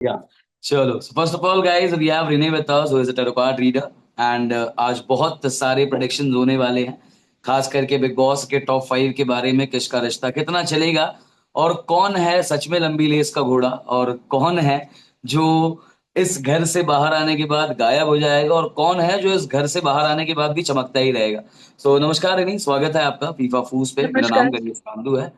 Yeah. चलो, first of all guys, we have Rene with us who is a tarot card reader and आज बहुत सारे predictions होने वाले हैं। खास करके बिग बॉस के टॉप 5 के बारे में, किसका रिश्ता कितना चलेगा और कौन है सच में लंबी लेस का घोड़ा और कौन है जो इस घर से बाहर आने के बाद गायब हो जाएगा और कौन है जो इस घर से बाहर आने के बाद भी चमकता ही रहेगा। सो नमस्कार रिनी, स्वागत है आपका फीफा फूस पे। मेरा नाम नमस्कार। गणेश पांडू है।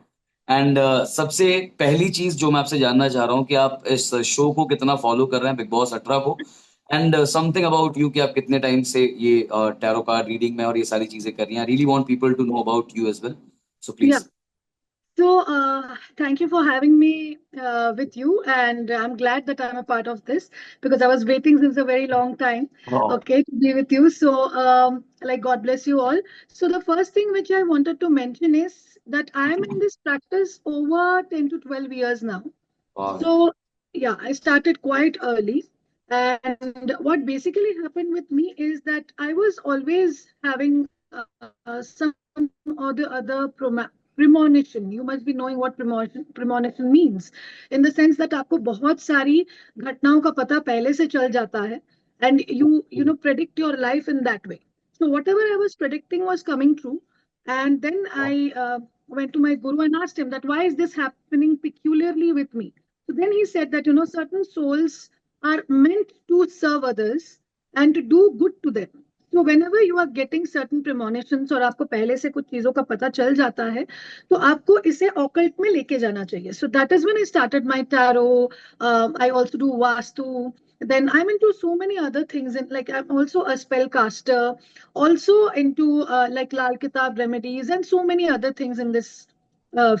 एंड सबसे पहली चीज जो मैं आपसे जानना चाह रहा हूँ कि आप इस शो को कितना फॉलो कर रहे हैं, बिग बॉस 18 को। एंड समथिंग अबाउट यू कि आप कितने टाइम से ये टैरो कार्ड रीडिंग में और ये सारी चीजें कर रही हैं। I really want people to know about you as well, so Yeah. Please. Thank you for having me with you, and I'm glad that I'm a part of this because I was waiting since a very long time, okay, to be with you. Like, God bless you all. So, the first thing which I wanted to mention is that I'm in this practice over 10 to 12 years now. So, yeah, I started quite early. And what basically happened with me is that I was always having some or the other premonition. You must be knowing what premonition means, in the sense that आपको बहुत सारी घटनाओं का पता पहले से चल जाता है, and you predict your life in that way. So whatever I was predicting was coming true, and then I went to my guru and asked him that why is this happening peculiarly with me. So then he said that certain souls are meant to serve others and to do good to them. तो whenever you are getting certain premonitions और आपको पहले से कुछ चीजों का पता चल जाता है, तो आपको इसे ऑकल्ट में लेके जाना चाहिए. So that is when I started my tarot. I also do vastu. Then I'm into so many other things, and like I'm also a spellcaster, also into like Lal Kitab remedies and so many other things in this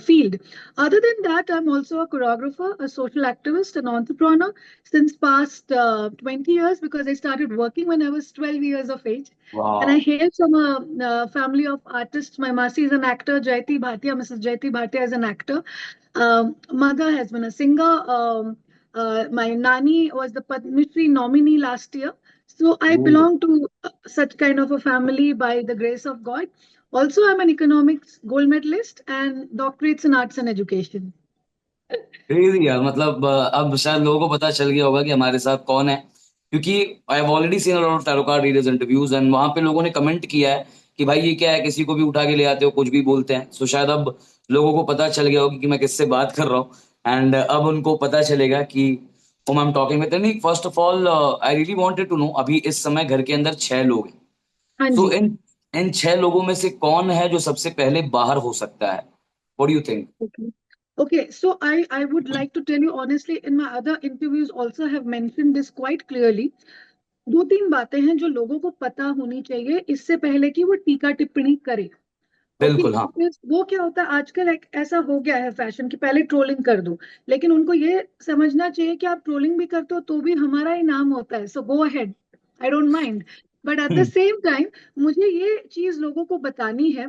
field. Other than that, I'm also a choreographer, a social activist, an entrepreneur since past 20 years because I started working when I was 12 years of age. And I वाह। hail from a family of artists. My Masi is an actor, Jayati Bhatia, Mrs. Jayati Bhatia is an actor. Mother has been a singer. My Nani was the Padma Shri nominee last year. So I belong to such kind of a family by the grace of God. Also, I'm an economics gold medalist and doctorates in arts and education. Crazy यार, मतलब अब शायद लोगों को पता चल गया होगा कि हमारे साथ कौन है, क्योंकि I have already seen a lot of tarot card readers interviews and वहां पे लोगों ने कमेंट किया है कि भाई ये क्या है, किसी को भी उठा के ले आते हो, कुछ भी बोलते हैं। सो शायद अब लोगों को पता चल गया होगा कि मैं किससे बात कर रहा हूँ। एंड अब उनको पता चलेगा कि whom I'm talking with। नहीं, first of all I really wanted to know, अभी इस समय घर के अंदर 6 लोग हैं। हाँ सो जी. इन इन 6 लोगों में से कौन है जो सबसे पहले बाहर हो सकता है? What do you think? Okay. Okay, so I would like to tell you honestly, in my other interviews also have mentioned this quite clearly. दो तीन बातें हैं जो लोगों को पता होनी चाहिए इससे पहले कि वो टीका टिप्पणी करे. ओके, बिल्कुल, हाँ। वो क्या होता है आजकल, एक ऐसा हो गया है फैशन कि पहले ट्रोलिंग कर दो, लेकिन उनको ये समझना चाहिए कि आप ट्रोलिंग भी करते हो तो भी हमारा ही नाम होता है. So go ahead, I don't mind. But at the same time मुझे ये चीज लोगों को बतानी है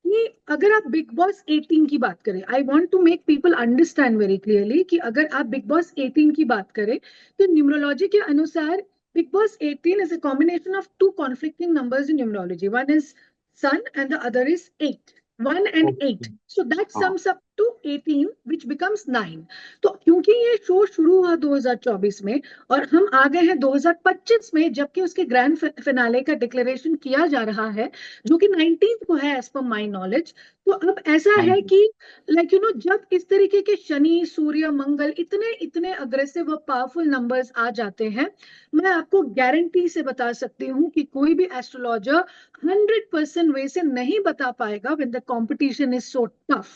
कि अगर आप बिग बॉस 18 की बात करें, I want to make people understand very clearly कि अगर आप बिग बॉस 18 की बात करें तो न्यूमरोलॉजी के अनुसार big boss 18 is a combination of two conflicting numbers in numerology. One is sun and the other is 8. 1 and 8. So that हाँ। sums up to 18, which becomes 9. तो क्योंकि ये शो शुरू हुआ 2024 में और हम आ गए हैं 2025 में, जबकि उसके ग्रैंड फिनाले का डिक्लेरेशन किया जा रहा है जो कि 19th को है एज पर माई नॉलेज. तो अब ऐसा हाँ है जी। कि जब इस तरीके के शनि सूर्य मंगल इतने इतने अग्रेसिव और पावरफुल नंबर्स आ जाते हैं, मैं आपको गारंटी से बता सकती हूँ कि कोई भी एस्ट्रोलॉजर 100% वे से नहीं बता पाएगा when the competition is so tough.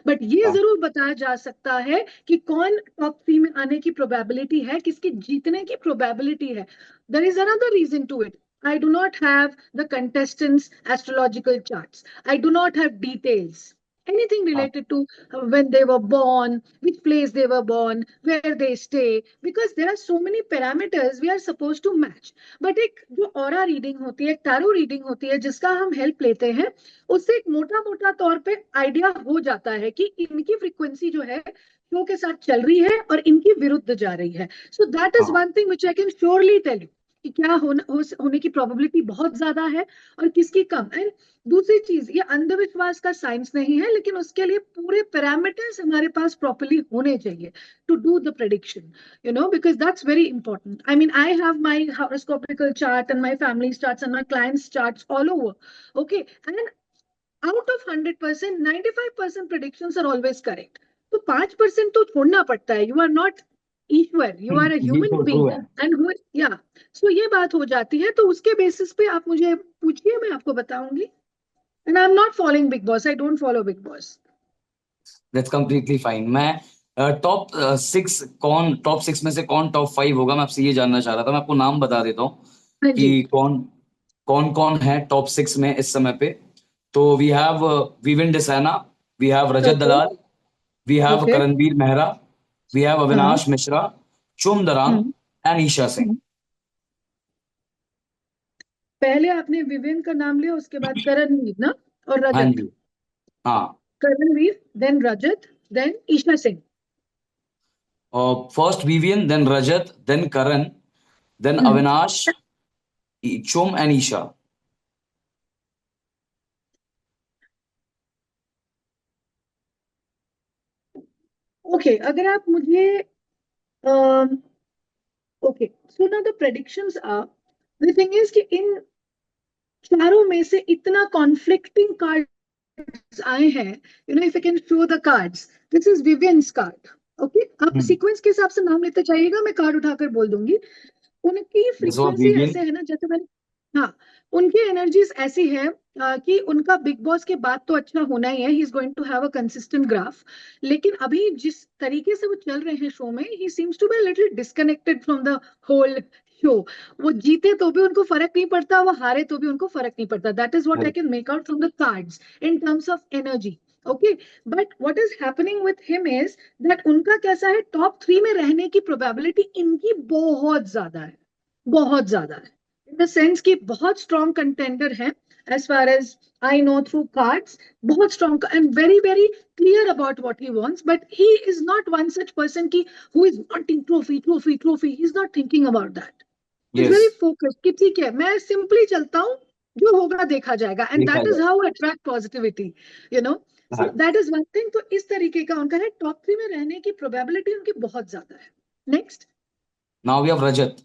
But ये हाँ। जरूर बताया जा सकता है कि कौन टॉप 3 में आने की प्रोबेबिलिटी है, किसकी जीतने की प्रोबेबिलिटी है. There is another reason to it. I do not have the contestants' astrological charts. I do not have details. Anything हाँ। related to when they were born, which place they were born, where they stay, because there are so many parameters we are supposed to match. But एक जो aura reading होती है, एक tarot reading होती है जिसका हम हेल्प लेते हैं, उससे एक मोटा मोटा तौर पे आइडिया हो जाता है कि इनकी फ्रीक्वेंसी जो है शो के साथ चल रही है और इनकी विरुद्ध जा रही है. सो दैट इज हाँ। One thing which I can surely tell you. कि क्या होने की प्रोबेबिलिटी बहुत ज्यादा है और किसकी कम। एंड दूसरी चीज, ये अंधविश्वास का साइंस नहीं है, लेकिन उसके लिए पूरे पैरामीटर्स हमारे पास प्रॉपरली होने चाहिए to do the prediction, because that's very important. I mean, I have my horoscopical chart and my family's charts and my clients' charts all over. Okay. And out of 100%, 95% predictions are always correct. तो 5% तो छोड़ना पड़ता है. You are not Ishwar, you are a ये human तो being. True है। And who, yeah. So ये बात हो जाती है, तो उसके बेसिस पे आप मुझे पूछिए, मैं आपको बताऊंगी. And I'm not following Big Boss. I don't follow Big Boss. That's completely fine. मैं टॉप सिक्स में से कौन टॉप फाइव होगा, मैं आपसे ये जानना चाह रहा था। मैं आपको नाम बता देता हूँ हाँ जी. कि कौन कौन कौन है टॉप सिक्स में इस समय पे। तो we have Vivian Dsena, we have Rajat Okay. Dalal, we have Okay. Karanveer Mehra, we have हाँ. अविनाश मिश्रा, चुम दरांग हम्म. एंड ईशा सिंह। हम्म. पहले आपने विवेन का नाम लिया, उसके बाद करणवीर ना, और हाँ रजत. जी। हाँ। Karanveer, then Rajat, then Eisha Singh. First Vivian, then Rajat, then Karan, then हम्म. अविनाश, चुम एंड ईशा। ओके, अगर आप मुझे okay, so now the predictions are, the thing is कि इन चारों में से इतना कॉन्फ्लिक्टिंग कार्ड्स आए हैं. If you can show the cards, this is Vivian's card. Okay, आप सीक्वेंस के हिसाब से नाम लेते जाइएगा, मैं कार्ड उठाकर बोल दूंगी. उनकी दिस वाज फ्रीक्वेंसी विवियन। ऐसे है ना, जैसे मैंने, हाँ, उनकी एनर्जीज ऐसी है कि उनका बिग बॉस के बाद तो अच्छा होना ही है. He is going to have a consistent graph. लेकिन अभी जिस तरीके से वो चल रहे हैं शो में, he seems to be little disconnected from the whole show. वो जीते तो भी उनको फर्क नहीं पड़ता, वो हारे तो भी उनको फर्क नहीं पड़ता. That is what I can make out from the cards in terms of energy. Okay. But what is happening with him is that उनका कैसा है, टॉप 3 में रहने की प्रोबेबिलिटी इनकी बहुत ज्यादा है. बहुत ज्यादा है, इन द सेंस कि बहुत स्ट्रॉन्ग कंटेंडर है. As far as I know through cards, बहुत strong and very very clear about what he wants. But he is not one such person की who is wanting trophy trophy trophy. He is not thinking about that. Is yes. Very focused कि ठीक है, मैं simply चलता हूँ, जो होगा देखा जाएगा. एंड देखा दैट इज जाए। How attract positivity, you know. So हाँ। That is one thing. तो इस तरीके का उनका है, टॉप 3 में रहने की प्रोबेबिलिटी उनकी बहुत ज्यादा है. Next. Now we have Rajat.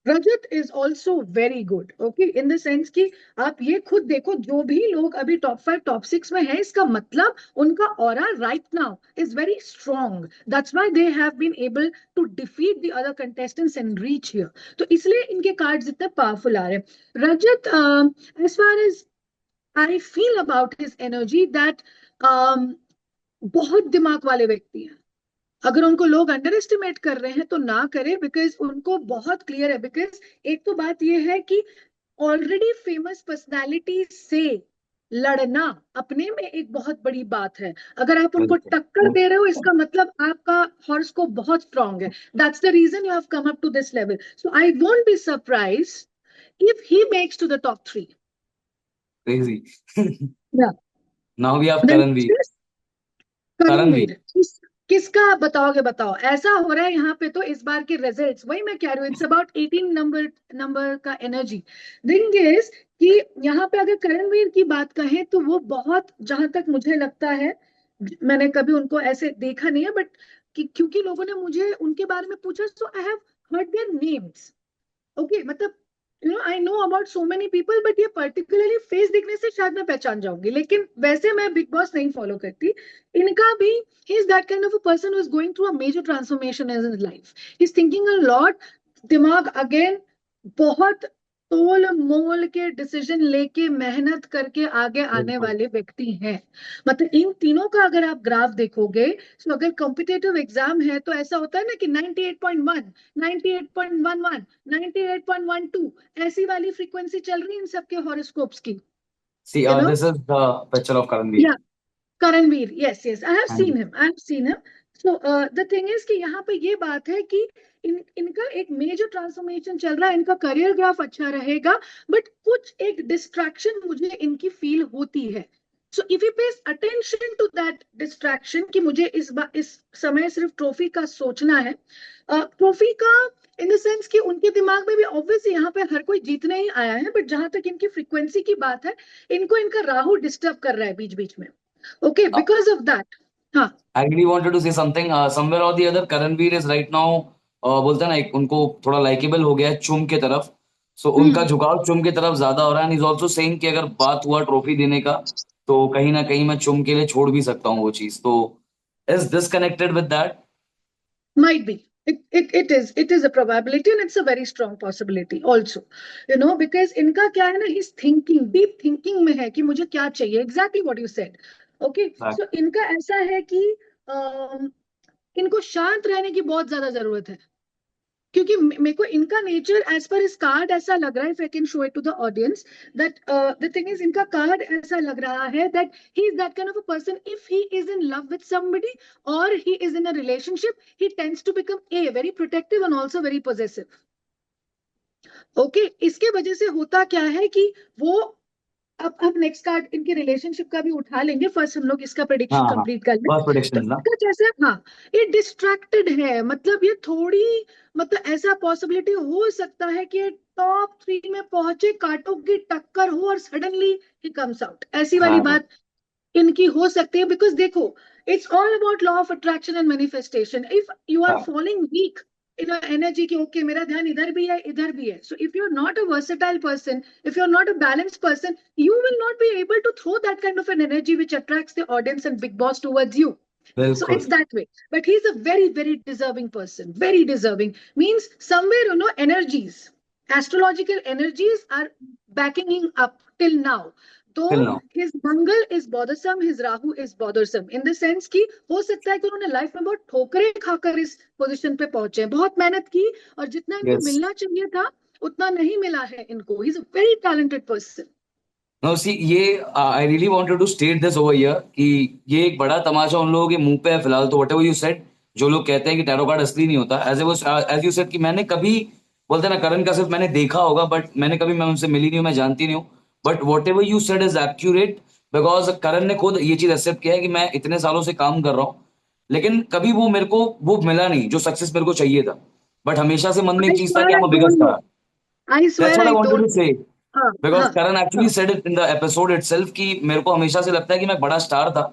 Rajat is also very good. Okay, in the sense कि आप ये खुद देखो, जो भी लोग अभी टॉप 5 टॉप 6 में है, इसका मतलब उनका aura right now is very strong. That's why they have been able to defeat the other contestants and reach here. तो इसलिए इनके कार्ड्स इतने पावरफुल आ रहे हैं. Rajat, as far as I feel about his energy, that बहुत दिमाग वाले व्यक्ति हैं. अगर उनको लोग अंडर एस्टिमेट कर रहे हैं तो ना करें, बिकॉज उनको बहुत क्लियर है. बिकॉज एक तो बात यह है कि ऑलरेडी फेमस पर्सनालिटी से लड़ना अपने में एक बहुत बड़ी बात है. अगर आप उनको टक्कर दे रहे हो, इसका मतलब आपका हॉर्स्कोप बहुत स्ट्रांग है. That's the reason you have come up to this level. So I won't be surprise if he makes to the top 3. Crazy. Yeah. Now we have Then Karanveer. Karanveer. Karanveer, किसका आप बताओगे, बताओ. ऐसा हो रहा है यहाँ पे तो इस बार के रिजल्ट्स, वही मैं कह रही हूँ, इट्स अबाउट 18 नंबर नंबर का एनर्जी. थिंग इज कि यहाँ पे अगर करणवीर की बात कहें तो वो बहुत, जहां तक मुझे लगता है, मैंने कभी उनको ऐसे देखा नहीं है, बट क्योंकि लोगों ने मुझे उनके बारे में पूछा, so I have heard their names. Okay, मतलब I know about so many people, but ये पर्टिकुलरली फेस देखने से शायद मैं पहचान जाऊंगी. लेकिन वैसे मैं बिग बॉस नहीं फॉलो करती. इनका भी, he is that kind of a person who is going through a major transformation in his life. He is thinking a lot. दिमाग अगेन बहुत तोल मोल के डिसीजन लेके मेहनत करके आगे आने बिल्कुल। वाले व्यक्ति हैं. मतलब इन तीनों का अगर आप ग्राफ देखोगे, तो अगर कॉम्पिटेटिव एग्जाम है तो ऐसा होता है ना कि 98.1, 98.11, 98.12 ऐसी वाली फ्रीक्वेंसी चल रही है इन सबके हॉरोस्कोप्स की. See you know. This is the picture of Karanveer. Karanveer, yes, yes, I have हाँ seen जी। him. I have seen him. So the thing is कि यहाँ पे ये बात है कि इनका एक मेजर ट्रांसफॉर्मेशन चल रहा है. इनका करियर ग्राफ अच्छा रहेगा, बट कुछ एक डिस्ट्रैक्शन मुझे इनकी फील होती है. So if you pays attention to that distraction कि मुझे इस समय सिर्फ ट्रॉफी का सोचना है. ट्रॉफी का इन द सेंस कि उनके दिमाग में भी ऑब्वियसली यहाँ पे हर कोई जीतने ही आया है, बट जहां तक इनकी फ्रीक्वेंसी की बात है, इनको इनका राहु डिस्टर्ब कर रहा है बीच बीच में। Okay, because of that. हाँ, I really wanted to say something. Somewhere or the other, Karanveer is right now, बोलते हैं ना, उनको थोड़ा लाइकेबल हो गया है चुम के तरफ. सो उनका झुकाव चुम की तरफ ज्यादा हो रहा है. इज ऑल्सो सेइंग कि अगर बात हुआ ट्रॉफी देने का, तो कहीं ना कहीं मैं चुम के लिए छोड़ भी सकता हूँ वो चीज. तो is this connected with that? might be. It is a probability, and it's a very strong possibility also, because इनका क्या है ना, he's thinking, deep thinking में है कि मुझे क्या चाहिए, exactly what you said. Okay, so इनका ऐसा है कि इनको शांत रहने की बहुत ज्यादा जरूरत है, क्योंकि मेरे को इनका नेचर एज पर इस कार्ड ऐसा लग रहा है, if I can show it to the audience, that the thing is, इनका कार्ड ऐसा लग रहा है that he is that kind of a person, if he is in love with somebody और he is in a relationship, he tends to become a very protective and also very possessive. Okay, इसके वजह से होता क्या है कि वो, अब नेक्स्ट कार्ड इनके रिलेशनशिप का भी उठा लेंगे, फर्स्ट हम लोग इसका प्रेडिक्शन हाँ, कंप्लीट कर लें. फर्स्ट तो प्रेडिक्शन ना. इसका जैसे, हाँ, ये डिस्ट्रैक्टेड है, मतलब ये थोड़ी, मतलब ऐसा पॉसिबिलिटी हो सकता है कि टॉप 3 में पहुंचे, कांटों की टक्कर हो और सडनली ही कम्स आउट, ऐसी वाली हाँ, बात इनकी हो सकती है. बिकॉज देखो, it's all about law of attraction and manifestation. If you are हाँ. फॉलोइंग वीक इन एनर्जी की, ओके मेरा ध्यान इधर भी है इधर भी है, so if you are not a versatile person, if you're not a balanced person, you will not be able to throw that kind of an energy which attracts the audience and big boss towards you. So बिल्कुल. it's that way. But he's a very, very deserving person. Very deserving. Means somewhere, energies, astrological energies are backing him up till now. Till Though now. his Mangal is bothersome, his Rahu is bothersome. In the sense कि हो सकता है कि उन्होंने life में बहुत ठोकरें खाकर इस पोजीशन पे पहुंचे, बहुत मेहनत की, और जितना इनको यस. मिलना चाहिए था उतना नहीं मिला है इनको. He is a very talented person. No see, ये I really wanted to state this over here कि ये एक बड़ा तमाशा उन लोगों के मुंह पे है फिलहाल. तो व्हाट एवर यू सेड, जो लोग कहते हैं कि टैरो कार्ड असली नहीं होता, एज यू सेड कि मैंने कभी, बोलते हैं ना, करण का सिर्फ मैंने देखा होगा, बट मैं उनसे मिली नहीं हूँ, मैं जानती नहीं हूँ. But whatever you said is accurate, because Karan ने खुद ये चीज एक्सेप्ट किया है कि मैं इतने सालों से काम कर रहा हूँ, लेकिन कभी वो मेरे को वो मिला नहीं जो सक्सेस मेरे को चाहिए था. बट हमेशा से मन में एक I चीज था कि swear I I am a bigger don't know. Star. I that's swear what I I wanted don't to know. Say. हाँ, बिकॉज हाँ, करण एक्चुअली हाँ. Said it in the episode itself कि मेरे को हमेशा से लगता है कि मैं बड़ा स्टार था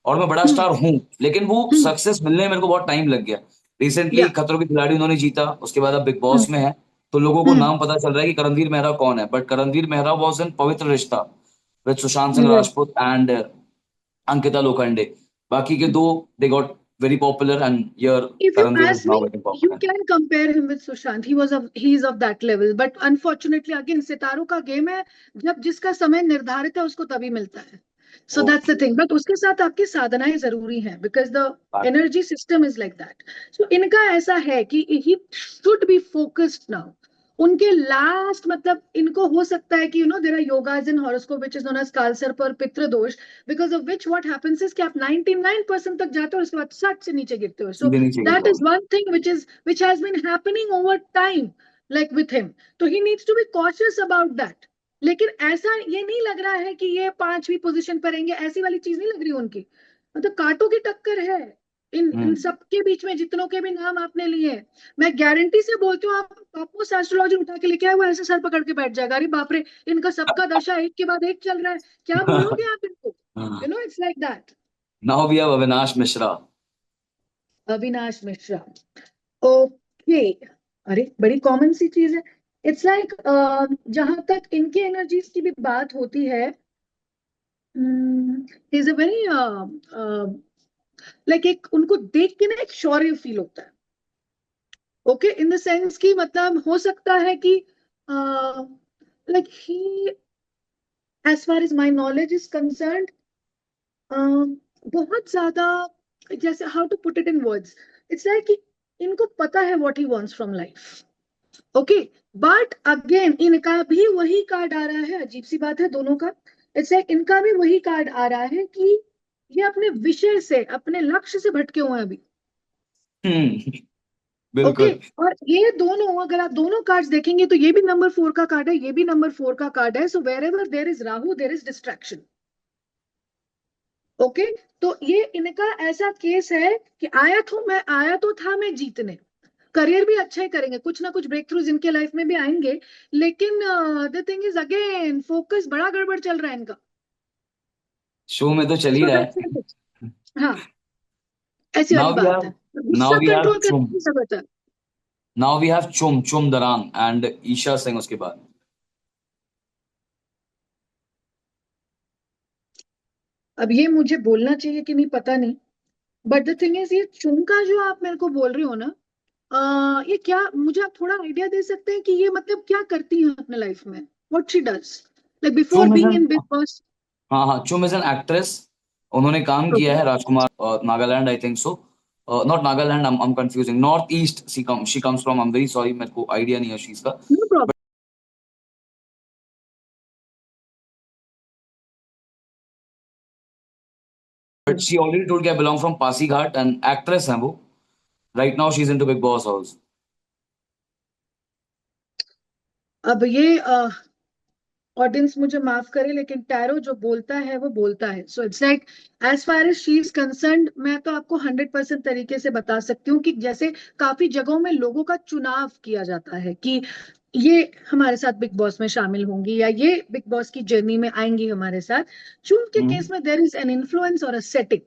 और मैं बड़ा हम्म, स्टार हूं, लेकिन वो हम्म, सक्सेस मिलने में मेरे को बहुत टाइम लग गया. रिसेंटली या, खतरों के खिलाड़ी उन्होंने जीता, उसके बाद अब बिग हम्म, बॉस में है, तो लोगों को हम्म, नाम पता चल रहा है कि करणवीर मेहरा कौन है. But Karanveer Mehra was in Pavitra Rishta with Sushant Singh right. Rajput and Ankita Lokhande. बाकी के दो, they got very popular and your If you Karanveer is ask now me, getting you popular. can compare him with Sushant. He is of that level. But unfortunately, again, सितारों का game है, जब जिसका समय निर्धारित है उसको तभी मिलता है. So that's the okay. thing. But उसके साथ आपकी साधनाएं जरूरी हैं, because the energy system is like that. So इनका ऐसा है कि he should be focused now. उनके लास्ट, मतलब इनको हो सकता है कि there are yogas in horoscope which is known as Kaalsarp और Pitra Dosh, because of which what happens is कि आप 99% तक जाते हो, उसके बाद 60 से नीचे गिरते हो. सो सीधे नीचे गिर दैट रहा is one thing which has been happening over time, like with him. तो he needs to be cautious about that. लेकिन ऐसा ये नहीं लग रहा है कि ये 5वीं पोजीशन पर रहेंगे, ऐसी वाली चीज नहीं लग रही उनकी. मतलब कांटों की टक्कर है इन हूँ. सबके बीच में, जितनों के भी नाम आपने लिए हैं. मैं गारंटी से बोलती हूँ, आप टॉपमोस्ट एस्ट्रोलॉजी उठा के लेके आए, वो ऐसे सर पकड़ के बैठ जाएगा, अरे बाप रे, इनका सबका दशा एक के बाद एक चल रहा है, क्या बोलोगे आप इनको. It's like that. Now we have Avinash Mishra. Avinash Mishra. Okay. अरे बड़ी कॉमन सी चीज है. इट्स लाइक जहां तक इनके एनर्जीज की भी बात होती है, इज अ वेरी, लाइक एक उनको देख के ना एक शौर्य फील होता है. ओके, इन द सेंस की, मतलब हो सकता है कि like he, as far as my knowledge is concerned, बहुत ज्यादा, जैसे how to put it in words, it's like कि इनको पता है what he wants from life. Okay, but again इनका भी वही कार्ड आ रहा है, अजीब सी बात है दोनों का. इट्स लाइक इनका भी वही कार्ड आ रहा है कि ये अपने विषय से, अपने लक्ष्य से भटके हुए हैं अभी. ओके, बिल्कुल. और ये दोनों, अगर आप दोनों कार्ड्स देखेंगे तो ये भी नंबर 4 का कार्ड है, ये भी नंबर 4 का कार्ड है. So wherever there is Rahu, there is distraction. Okay, तो ये इनका ऐसा केस है कि मैं आया तो था मैं जीतने. करियर भी अच्छा ही करेंगे, कुछ ना कुछ ब्रेक थ्रूज इनके लाइफ में भी आएंगे, लेकिन the thing is again focus बड़ा गड़बड़ चल रहा है इनका। शो में तो चल ही सो रहा दैट्स है। इट। हाँ, ऐसी वाली नाउ वी बात हैव है, नाउ गुस्सा वी हैव कंट्रोल चुम करने की जरूरत है। नाउ वी हैव चुम चुम दरान एंड ईशा सिंह उसके बाद। अब ये मुझे बोलना चाहिए कि नहीं पता नहीं, बट द थिंग इज ये चुमका जो आप मेरे को बोल रहे हो ना, ये क्या, मुझे आप थोड़ा आइडिया दे सकते हैं कि ये मतलब क्या करती है अपने लाइफ में, what she does like before Chum is being an in Bigg Boss. हाँ हाँ, चुम इज एन एक्ट्रेस। उन्होंने काम किया ओके, है Rajkumar Nagaland, I think so. Not Nagaland, I am confusing, north east she comes from, I am very sorry, मेरे को idea नहीं है उस चीज का। No problem. But she already told कि I belong from Pasighat and actress है वो। Right now she is into Bigg boss house. अब ये ऑडियंस मुझे माफ करे, लेकिन टैरो जो बोलता है वो बोलता है। So it's like as far as she is concerned, मैं तो आपको 100% तरीके से बता सकती हूँ कि जैसे काफी जगहों में लोगों का चुनाव किया जाता है कि ये हमारे साथ बिग बॉस में शामिल होंगी या ये बिग बॉस की जर्नी में आएंगी हमारे साथ। चूम के केस में देर इज एन इन्फ्लुएंस और अ सेटिंग,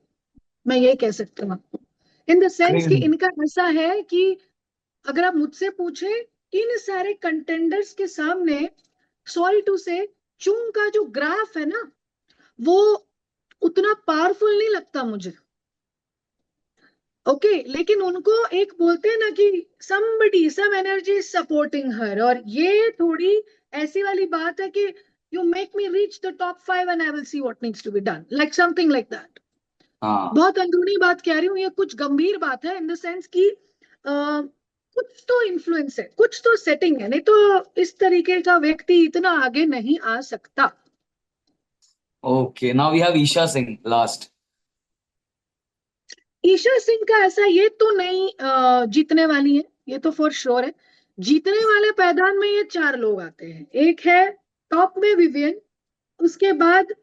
मैं ये कह सकती हूँ आपको, इन द सेंस कि क्रेजी। इनका ऐसा है कि अगर आप मुझसे पूछे, इन सारे कंटेंडर्स के सामने, सॉरी टू से, चुंग का जो ग्राफ है ना, वो उतना पावरफुल नहीं लगता मुझे। ओके, लेकिन उनको एक बोलते हैं ना कि somebody some energy is supporting her, और ये थोड़ी ऐसी वाली बात है कि you make me reach the top 5 and I will see what needs to be done, like something like that। हाँ, बहुत अंदरूनी बात कह रही हूँ, ये कुछ गंभीर बात है इन द सेंस कि कुछ तो इन्फ्लुएंस है, कुछ तो सेटिंग है, नहीं तो इस तरीके का व्यक्ति इतना आगे नहीं आ सकता। Okay, now we have Isha Singh last. Isha Singh का ऐसा ये तो नहीं जीतने वाली है, ये तो फॉर श्योर है। जीतने वाले पैदान में ये चार लोग आते हैं, एक है टॉप में विवियन, उसके बाद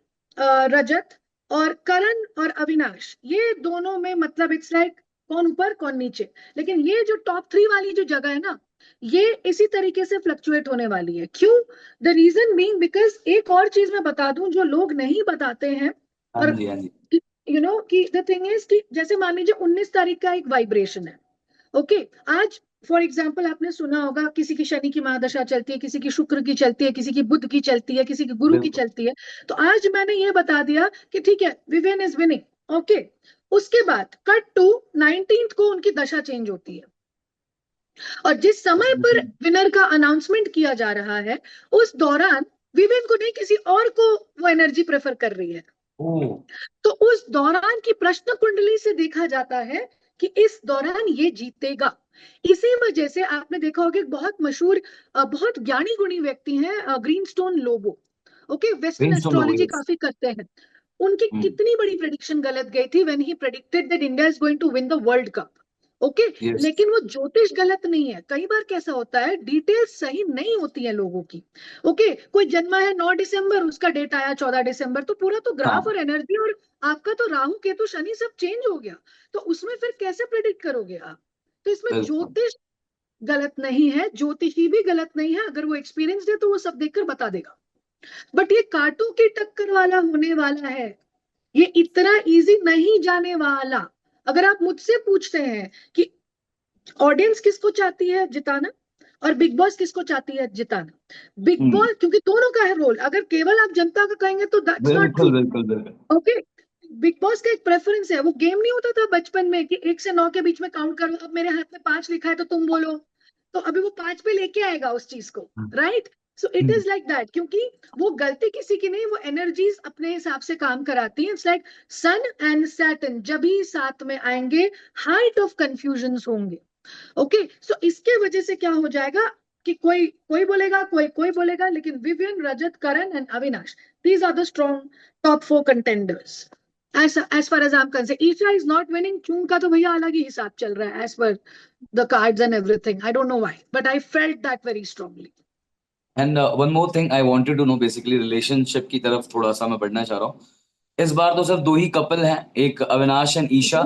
रजत, और करण और अविनाश, ये दोनों में मतलब इट्स लाइक कौन ऊपर कौन नीचे। लेकिन ये जो टॉप 3 वाली जो जगह है ना, ये इसी तरीके से फ्लक्चुएट होने वाली है। क्यों? द रीजन बीइंग बिकॉज एक और चीज मैं बता दूं जो लोग नहीं बताते हैं, हाँ और जी, हाँ जी। कि द थिंग इज कि जैसे मान लीजिए 19 तारीख का एक वाइब्रेशन है। ओके, आज फॉर एग्जाम्पल आपने सुना होगा किसी की शनि की महादशा चलती है, किसी की शुक्र की चलती है, किसी की बुध की चलती है, किसी की गुरु की बिल्कुल। चलती है। तो आज मैंने ये बता दिया कि ठीक है, विवेन इज विनिंग। ओके, उसके बाद कट टू 19th को उनकी दशा चेंज होती है, और जिस समय पर विनर का अनाउंसमेंट किया जा रहा है, उस दौरान विवेन को नहीं किसी और को वो एनर्जी प्रेफर कर रही है। ओ। तो उस दौरान की प्रश्न कुंडली से देखा जाता है कि इस दौरान ये जीतेगा। इसी वजह से आपने देखा होगा एक बहुत मशहूर बहुत ज्ञानी गुणी व्यक्ति हैं, Greenstone Lobo. Okay, western prince लोगो, एस्ट्रोलॉजी यस। काफी करते हैं। उनकी कितनी बड़ी प्रेडिक्शन गलत गई थी when he predicted that India is going to win the world cup. Okay, yes. लेकिन वो ज्योतिष गलत नहीं है, कई बार कैसा होता है डिटेल्स सही नहीं होती है लोगों की। ओके, कोई जन्मा है 9 दिसंबर, उसका डेट आया 14 दिसंबर, तो पूरा तो ग्राफ हाँ, और एनर्जी और आपका तो राहु केतु शनि सब चेंज हो गया। तो उसमें फिर कैसे प्रेडिक्ट करोगे आप? तो इसमें बिल्कुल। ज्योतिष गलत नहीं है, ज्योतिषी भी गलत नहीं है, अगर वो एक्सपीरियंस है तो वो सब देखकर बता देगा। बट ये कांटों की टक्कर वाला होने वाला है, ये इतना इजी नहीं जाने वाला। अगर आप मुझसे पूछते हैं कि ऑडियंस किसको चाहती है जिताना और बिग बॉस किसको चाहती है जिताना, बिग हम्म। बॉस क्योंकि दोनों का है रोल, अगर केवल आप जनता का कहेंगे तो दैट्स नॉट बिल्कुल ट्रू। बिल्कुल बिल्कुल। ओके, बिग बॉस का एक प्रेफरेंस है, वो गेम नहीं होता था बचपन में कि 1 से 9 के बीच में काउंट करो, अब मेरे हाथ में 5 लिखा है तो तुम बोलो, तो अभी वो 5 पे लेके आएगा उस चीज को, right? So it hmm. Is like that, क्योंकि वो गलती किसी की नहीं, वो एनर्जीज अपने हिसाब से काम कराती हैं। It's like sun and Saturn जब भी साथ में आएंगे, हाइट ऑफ कंफ्यूजन होंगे। ओके, सो इसके वजह से क्या हो जाएगा कि कोई कोई बोलेगा, कोई कोई बोलेगा, लेकिन Vivian, Rajat, Karan and Avinash, these are the strong top 4 contenders. as far as I'm concerned, Isha is not winning, चूं का तो भैया अलग ही हिसाब चल रहा है as per the cards and everything, I don't know why, but I felt that very strongly। And one more thing I wanted to know, basically relationship की तरफ थोड़ा सा मैं बढ़ना चाह रहा हूँ। इस बार तो सिर्फ दो ही कपल हैं, एक Avinash and Isha.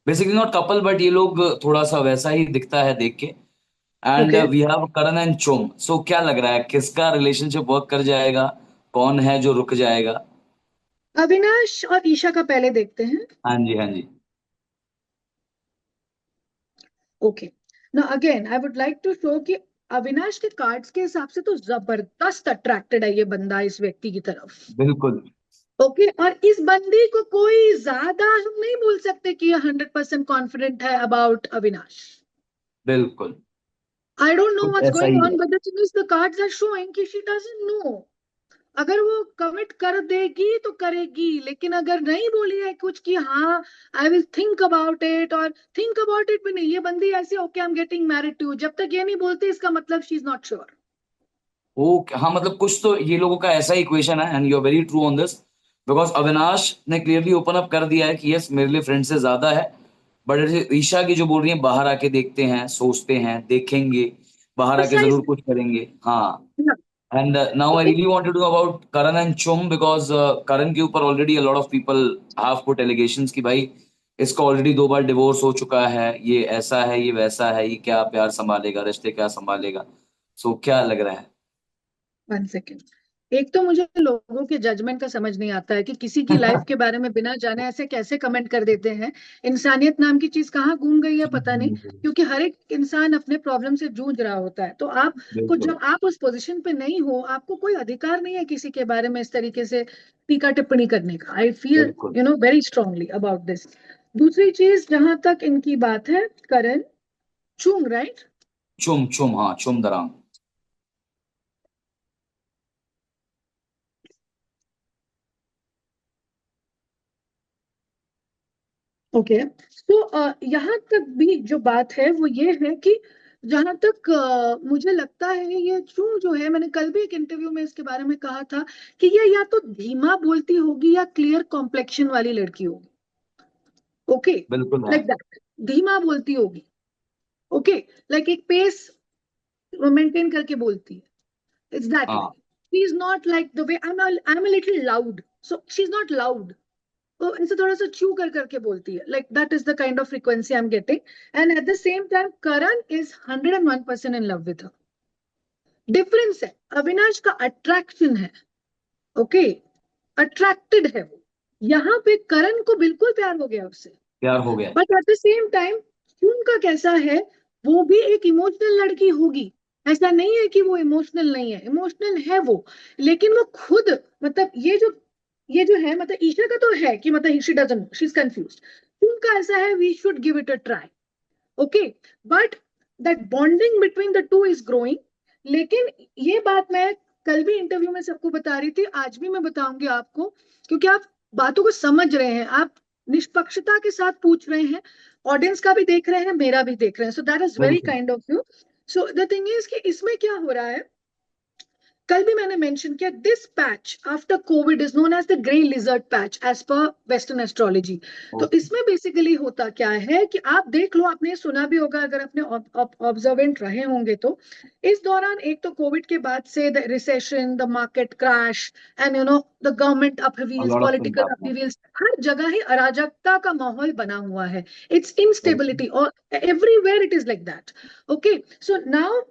Basically not couple, but ये लोग थोड़ा सा वैसा ही दिखता है देख के। And okay. We have Karan and Chum. So क्या लग रहा है, किसका रिलेशनशिप वर्क कर जाएगा, कौन है जो रुक जाएगा? अविनाश और ईशा का पहले देखते हैं। हाँ जी, हाँ जी। ओके। ना again I would like to show कि अविनाश के कार्ड्स के हिसाब से तो जबरदस्त अट्रैक्टेड है ये बंदा इस व्यक्ति की तरफ। बिल्कुल। ओके, और इस बंदी को कोई ज्यादा हम नहीं बोल सकते कि ये 100% कॉन्फिडेंट है अबाउट अविनाश। बिल्कुल। आई डोंट नो कुछ व्हाट्स ऐसा गोइंग ही है। On, but the thing is the cards are showing कि शी डजंट नो। अगर वो कमिट कर देगी तो करेगी, लेकिन अगर नहीं बोली है कुछ कि हाँ I will think about it, और थिंक अबाउट इट भी नहीं, ये बंदी ऐसी okay I am getting married to, जब तक ये नहीं बोलती इसका मतलब शी इज नॉट श्योर। वो हाँ, मतलब कुछ तो ये लोगों का ऐसा इक्वेशन है, and you are very true on this. Because Avinash ने क्लियरली ओपन अप कर दिया है कि यस, मेरे लिए फ्रेंड से ज्यादा है। बट ईशा की जो बोल रही है, बाहर आके देखते हैं, सोचते हैं, देखेंगे, बाहर आके जरूर प्रिसाइजली। कुछ करेंगे। हाँ। And now I really wanted to know about Karan and Chum, because Karan के ऊपर already a lot of people have put allegations कि भाई इसका ऑलरेडी 2 बार डिवोर्स हो चुका है, ये ऐसा है, ये वैसा है, ये क्या प्यार संभालेगा, रिश्ते क्या संभालेगा। सो क्या लग रहा है? 1 सेकेंड। एक तो मुझे लोगों के जजमेंट का समझ नहीं आता है कि किसी की लाइफ के बारे में बिना जाने ऐसे कैसे कमेंट कर देते हैं। इंसानियत नाम की चीज कहाँ घूम गई है पता नहीं। क्योंकि हर एक इंसान अपने प्रॉब्लम से जूझ रहा होता है, तो आप को बिल्कुल। जब आप उस पोजीशन पे नहीं हो, आपको कोई अधिकार नहीं है किसी के बारे में इस तरीके से टीका टिप्पणी करने का। आई फील बिल्कुल। Very strongly about this. दूसरी चीज, जहां तक इनकी बात है, करण चुंग, राइट? चुम चुम, हाँ, चुम दरांग। ओके। तो यहाँ तक भी जो बात है वो ये है कि जहां तक मुझे लगता है, ये चूं जो है, मैंने कल भी एक इंटरव्यू में इसके बारे में कहा था कि ये या तो धीमा बोलती होगी या क्लियर कॉम्प्लेक्शन वाली लड़की होगी। ओके, बिल्कुल है। Like that. धीमा बोलती होगी। ओके, लाइक एक पेस मेंटेन करके बोलती है। It's that way. हाँ। She is not like the way I am a little loud, so she is not loud. तो ऐसे थोड़ा सा च्यू कर करके बोलती है, like that is the kind of frequency I am getting. And at the same time Karan is 101% in love with her. Difference है, अविनाश का अट्रैक्शन है। ओके, अट्रैक्टेड है वो। यहाँ पे करण को बिल्कुल प्यार हो गया उससे। प्यार हो गया। But at the same time उनका कैसा है, वो भी एक इमोशनल लड़की होगी। ऐसा नहीं है कि वो इमोशनल नहीं है, इमोशनल है वो। लेकिन वो खुद, मतलब ये जो है, मतलब ईशा का तो है कि मतलब she doesn't, she is confused. उनका ऐसा है, we should give it a try. Okay, but that bonding between the two is growing. लेकिन ये बात मैं कल भी इंटरव्यू में सबको बता रही थी, आज भी मैं बताऊंगी आपको, क्योंकि आप बातों को समझ रहे हैं, आप निष्पक्षता के साथ पूछ रहे हैं, ऑडियंस का भी देख रहे हैं, मेरा भी देख रहे हैं, सो दैट इज वेरी बिल्कुल। Kind of you. So the thing is कि इसमें क्या हो रहा है, कल भी मैंने मेंशन किया, this patch after covid is known as the grey lizard patch as per western astrology. तो ओके। इसमें बेसिकली होता क्या है कि आप देख लो, आपने सुना भी होगा, अगर अपने ऑब्जर्वेंट रहे होंगे तो, इस दौरान एक तो कोविड के बाद से the recession, the market crash, and the government a अपहीविल्स, lot of things political happening. अपहीविल्स, हर जगह ही अराजकता का माहौल बना हुआ है। इट्स बिल्कुल। इंस्टेबिलिटी और everywhere it is like that. Okay, so now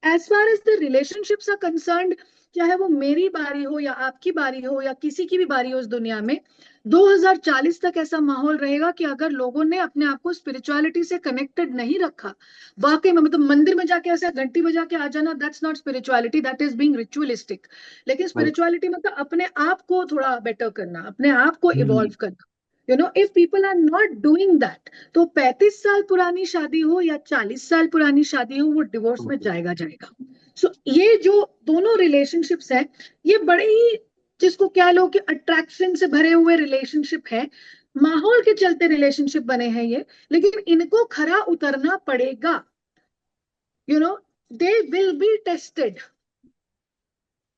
as far as the relationships are concerned, चाहे वो मेरी बारी हो या आपकी बारी हो या किसी की भी बारी हो इस दुनिया में, 2040 तक ऐसा माहौल रहेगा कि अगर लोगों ने अपने आप को स्पिरिचुअलिटी से कनेक्टेड नहीं रखा, वाकई में, मतलब मंदिर में जाके ऐसे घंटी बजा के आ जाना, that's not spirituality, that is being ritualistic. लेकिन बिल्कुल। स्पिरिचुअलिटी मतलब अपने आप को थोड़ा बेटर करना, अपने आप को हम्म। इवॉल्व करना। If people are not doing that, तो 35 साल पुरानी शादी हो या 40 साल पुरानी शादी हो, वो डिवोर्स में बिल्कुल। जाएगा जाएगा। सो ये जो दोनों रिलेशनशिप्स हैं, ये बड़े ही, जिसको क्या लो कि अट्रैक्शन से भरे हुए रिलेशनशिप है, माहौल के चलते रिलेशनशिप बने हैं ये। लेकिन इनको खरा उतरना पड़ेगा। You know they will be tested.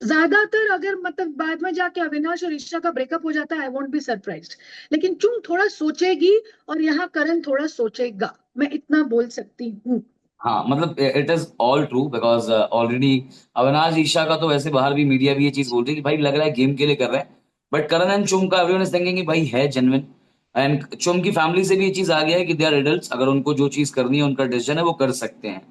ज्यादातर अगर मतलब बाद में जाके अविनाश और ईशा का ब्रेकअप हो जाता है, आई वोंट बी सरप्राइज्ड। लेकिन चुम थोड़ा सोचेगी, और यहाँ करण थोड़ा सोचेगा, मैं इतना बोल सकती हूँ। हाँ, मतलब it is all true, because already Avinash Isha का तो वैसे बाहर भी मीडिया भी ये चीज बोल रही है कि भाई लग रहा है गेम के लिए कर रहे हैं। बट करण एंड चुम का एवरीवन इज थिंकिंग कि भाई है जेन्युइन। एंड चुम की फैमिली से भी ये चीज आ गया है कि दे आर एडल्ट्स, अगर उनको जो चीज करनी है, उनका डिसीजन है, वो कर सकते हैं।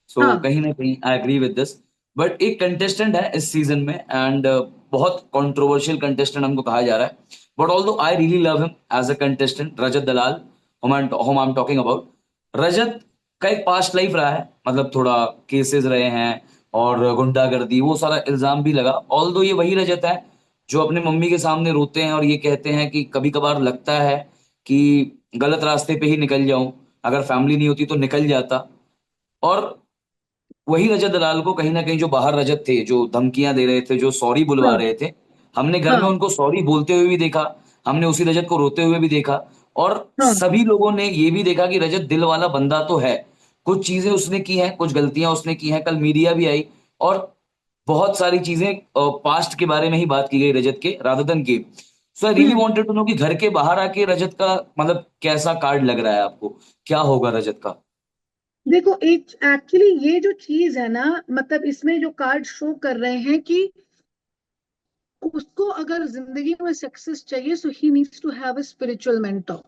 सो हाँ कहीं ना कहीं I agree with this. But एक कंटेस्टेंट है इस सीजन में, एंड बहुत कंट्रोवर्शियल कंटेस्टेंट हमको कहा जा रहा है, but although I really love him as a contestant, Rajat Dalal, whom I'm talking about। Rajat का एक पास्ट लाइफ रहा है, मतलब थोड़ा केसेस रहे हैं और गुंडागर्दी, वो सारा इल्जाम भी लगा। ऑल्दो ये वही रजत है जो अपने मम्मी के सामने रोते हैं और ये कहते हैं कि कभी कभार लगता है कि गलत रास्ते पे ही निकल जाऊं, अगर फैमिली नहीं होती तो निकल जाता। और वही रजत दलाल को कहीं ना कहीं जो बाहर रजत थे, जो धमकियां दे रहे थे, जो सॉरी बुलवा हाँ रहे थे, हमने घर में हाँ उनको सॉरी बोलते हुए भी देखा, हमने उसी रजत को रोते हुए भी देखा। और हाँ सभी लोगों ने ये भी देखा कि रजत दिल वाला बंदा तो है, कुछ चीजें उसने की हैं, कुछ गलतियां उसने की हैं, कल मीडिया भी आई और बहुत सारी चीजें पास्ट के बारे में ही बात की गई रजत के, rather than game. So I really hmm. Wanted to know कि घर के बाहर आके रजत का मतलब कैसा कार्ड लग रहा है आपको, क्या होगा रजत का। देखो, एक एक्चुअली ये जो चीज है ना, मतलब इसमें जो कार्ड शो कर रहे हैं कि उसको अगर जिंदगी में सक्सेस चाहिए, so he needs to have a spiritual mentor.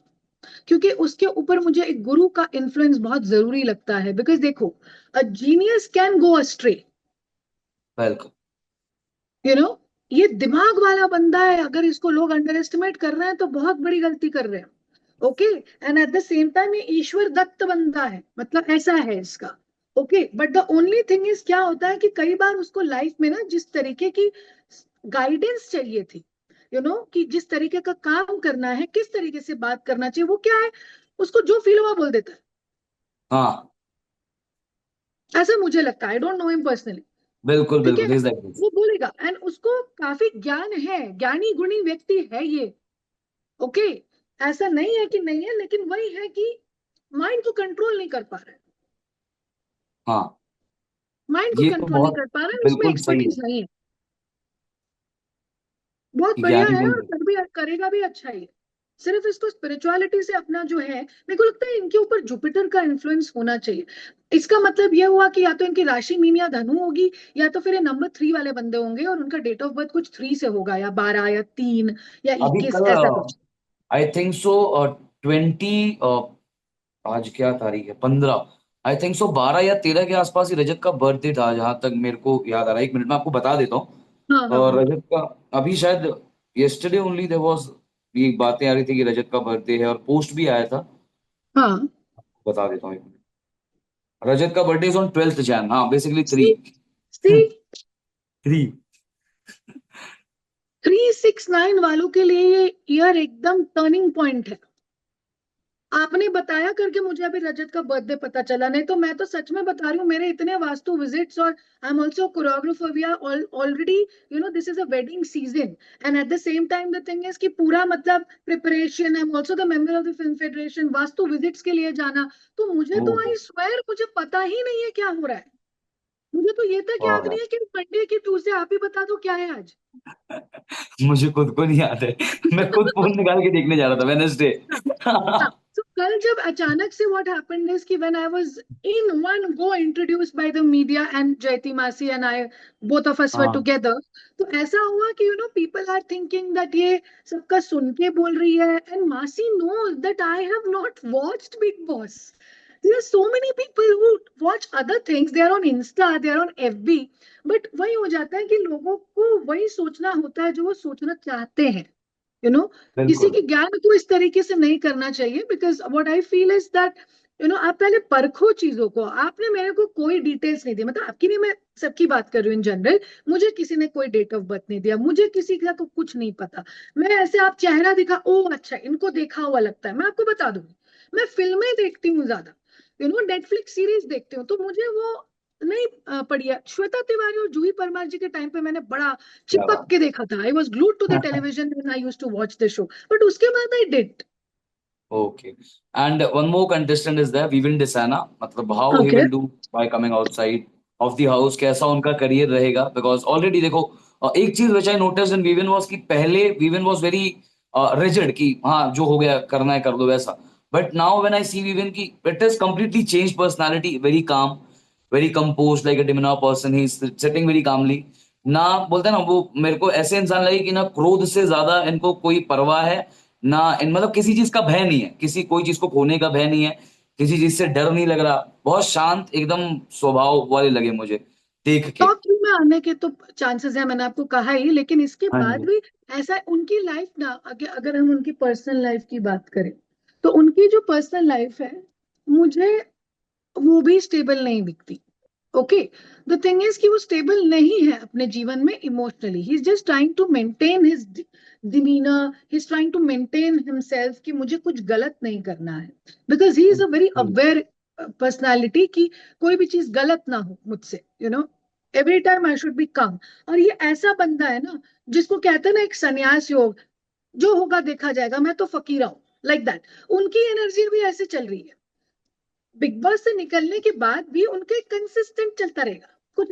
क्योंकि उसके ऊपर मुझे एक गुरु का इन्फ्लुएंस बहुत जरूरी लगता है। बिकॉज देखो, a genius can go अस्ट्रे, welcome. You know. ये दिमाग वाला बंदा है, अगर इसको लोग अंडर एस्टिमेट कर रहे हैं तो बहुत बड़ी गलती कर रहे हैं। Okay. And at the same time ये ईश्वर दत्त बंदा है, मतलब ऐसा है इसका। Okay, but the only thing is क्या होता है कि कई बार उसको लाइफ में ना जिस तरीके की गाइडेंस चाहिए थी, कि जिस तरीके का काम करना है, किस तरीके से बात करना चाहिए, वो क्या है, उसको जो फील हुआ बोल देता है। हाँ ऐसा मुझे लगता है, आई डोंट नो हिम पर्सनली। बिल्कुल ठीक है, बिल्कुल, इज दैट। वो बोलेगा एंड उसको काफी ज्ञान है, ज्ञानी गुणी व्यक्ति है ये। ओके, ऐसा नहीं है कि नहीं है, लेकिन वही है कि माइंड को कंट्रोल नहीं कर पा रहा है। हाँ माइंड को ये तो कंट्रोल नहीं बहुत कर पा रहा है, उसमें बिल्कुल सही है एक्सपर्टीज नहीं है। बहुत कि बढ़िया ज्ञानी है गुण और है। कर भी करेगा भी अच्छा ही। सिर्फ इसको स्पिरिचुअलिटी से अपना जो है, मेरे को लगता है इनके ऊपर जुपिटर का इन्फ्लुएंस होना चाहिए। इसका मतलब यह हुआ कि या तो इनकी राशि मीन या धनु होगी, या तो फिर ये नंबर 3 वाले बंदे होंगे और उनका डेट ऑफ बर्थ कुछ 3 से होगा, या 12 या 3 या अभी 21 कल ऐसा कुछ। आई थिंक सो 20, आज क्या तारीख है, 15, आई थिंक सो 12 या 13 के आसपास ही रजत का बर्थडे था, जहां तक मेरे को याद आ रहा है। एक मिनट में आपको बता देता हाँ हूँ। हाँ हाँ रजत का अभी शायद यस्टरडे ओनली देयर वाज, ये बातें आ रही थी कि रजत का बर्थडे है और पोस्ट भी आया था। हाँ। बता देता हूँ एक मिनट। रजत का बर्थडे इज ऑन 12 जैन, हाँ बेसिकली सी 3। सी 3। 369 वालों के लिए ये ईयर एकदम टर्निंग पॉइंट है। आपने बताया करके मुझे अभी रजत का बर्थडे पता चला, नहीं तो मैं तो सच में बता रही हूँ, मेरे इतने वास्तु विजिट्स, और I am also choreographer, we are already, this is a wedding season. And at the same time the thing is कि पूरा मतलब preparation, I am also the member of the film federation, vastu visits के लिए जाना। तो मुझे तो ओह I swear मुझे पता ही नहीं है क्या हो रहा है। मुझे तो ये तक याद वाह नहीं है कि मंडे की ट्यूसडे, आप ही बता दो क्या है आज। मुझे खुद को नहीं याद है। मैं खुद फोन निकाल के देखने जा रहा था वेडनेसडे। हाँ, तो कल जब अचानक से व्हाट हैपेंड इज कि when I was in one go introduced by the media and Jayati masi and I, both of us were हाँ टुगेदर। तो ऐसा हुआ कि पीपल आर थिंकिंग दैट ये सबका सुन के बोल रही है, एंड मासी knows that I have not watched Bigg Boss. There are so many people who watch other things. They are on Insta, they are on FB. But वही हो जाता है कि लोगों को वही सोचना होता है जो वो सोचना चाहते हैं। यू नो किसी बिल्कुल। के ज्ञान को इस तरीके से नहीं करना चाहिए, because what I feel is that, आप पहले परखो चीजों को। आपने मेरे को कोई डिटेल्स नहीं दी, मतलब आपकी नहीं, मैं सबकी बात कर रही हूँ इन जनरल। मुझे किसी ने कोई डेट ऑफ बर्थ नहीं दिया, मुझे किसी का को कुछ नहीं पता। मैं ऐसे, आप चेहरा दिखा, ओ अच्छा इनको देखा हुआ लगता है, मैं आपको बता दूंगी। मैं फिल्में देखती हूँ ज्यादा, नेटफ्लिक्स सीरीज देखती हूँ, तो मुझे वो नहीं पड़ी है। श्वेता तिवारी और जूही परमार जी के टाइम पे मैंने बड़ा क्या चिपक के देखा था, I was glued to the बात। Television when I used to watch the show, but उसके बाद I did. Okay, and one more contestant is there, Vivian Dsena, मतलब how he okay. Will do by coming outside of the house, कैसा उनका career रहेगा। Because already देखो, एक चीज which I notice in Vivian was कि पहले विविन वाज वेरी रिजिड कि हाँ जो हो गया करना है कर दो वैसा। But now when I see Vivian की it is completely change personality, very calm, very compose, like a demeanour person, he is sitting very calmly. ना बोलते हैं ना, वो मेरे को ऐसे इंसान लगे कि ना क्रोध से ज्यादा इनको कोई परवाह है, ना मतलब किसी चीज का भय नहीं है, किसी कोई चीज को खोने का भय नहीं है, किसी चीज से डर नहीं लग रहा, बहुत शांत एकदम स्वभाव वाले लगे मुझे देख के। टॉप थ्री में आने के तो चांसेस है, मैंने आपको कहा ही, लेकिन इसके हाँ बाद जी। भी ऐसा उनकी लाइफ ना, अगर हम उनकी पर्सनल लाइफ की बात करें, तो उनकी जो पर्सनल लाइफ है, मुझे वो भी स्टेबल नहीं दिखती। ओके, द थिंग इज कि वो स्टेबल नहीं है अपने जीवन में emotionally, he is just trying to maintain his demeanour, he is trying to maintain himself कि मुझे कुछ गलत नहीं करना है, because he is a very aware personality कि कोई भी चीज गलत ना हो मुझसे, every time I should be calm. और ये ऐसा बंदा है ना, जिसको कहते हैं ना एक संन्यास योग, जो होगा देखा जाएगा, मैं तो फकीरा हूं, लाइक दैट। उनकी एनर्जी भी ऐसे चल रही है, बिग बॉस से निकलने के बाद भी उनके कंसिस्टेंट चलता रहेगा, कुछ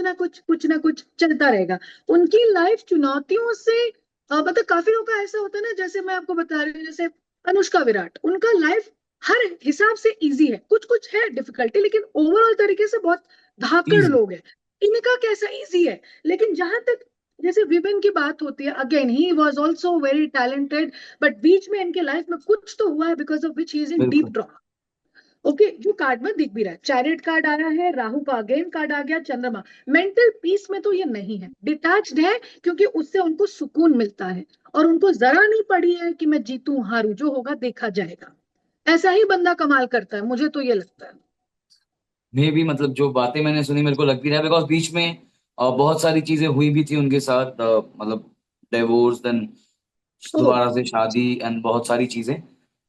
ना कुछ चलता रहेगा। उनकी लाइफ चुनौतियों से मतलब काफी लोगों का ऐसा होता है ना, जैसे मैं आपको बता रही हूँ, जैसे अनुष्का विराट, उनका लाइफ हर हिसाब से इजी है, कुछ कुछ है डिफिकल्टी, लेकिन ओवरऑल तरीके से बहुत धाकड़ इजी। लोग हैं। इनका कैसा इजी है, लेकिन जहां तक जैसे विमेन की बात होती है, again he was also very talented, but बीच में इनके लाइफ में कुछ तो हुआ है because of which he is in deep बिल्कुल। ड्रॉ। ओके, जो कार्ड में दिख भी रहा है, चैरियट कार्ड आया है, राहु का अगेन कार्ड आ गया, चंद्रमा। मेंटल पीस में तो ये नहीं है, डिटैच्ड है, क्योंकि उससे उनको सुकून मिलता है, और उनको जरा नहीं पड़ी है कि मैं जीतूं हारूं, जो होगा देखा जाएगा। ऐसा ही बंदा कमाल करता है, मुझे तो ये लगता है। मैं भी मतलब जो बातें मैंने सुनी मेरे को लगती रहा, बिकॉज बीच में बहुत सारी चीजें हुई भी थी उनके साथ, मतलब डिवोर्स, देन ओ, दोबारा से शादी, एंड बहुत सारी चीजें।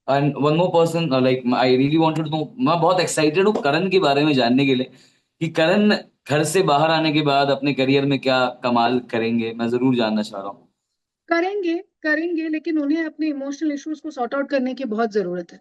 And one more person, like I really wanted to, मैं बहुत एक्साइटेड हूँ करण के बारे में जानने के लिए, कि करण घर से बाहर आने के बाद अपने करियर में क्या कमाल करेंगे, मैं जरूर जानना चाह रहा हूँ। करेंगे करेंगे, लेकिन उन्हें अपने इमोशनल इश्यूज को सॉर्ट आउट करने की बहुत जरूरत है।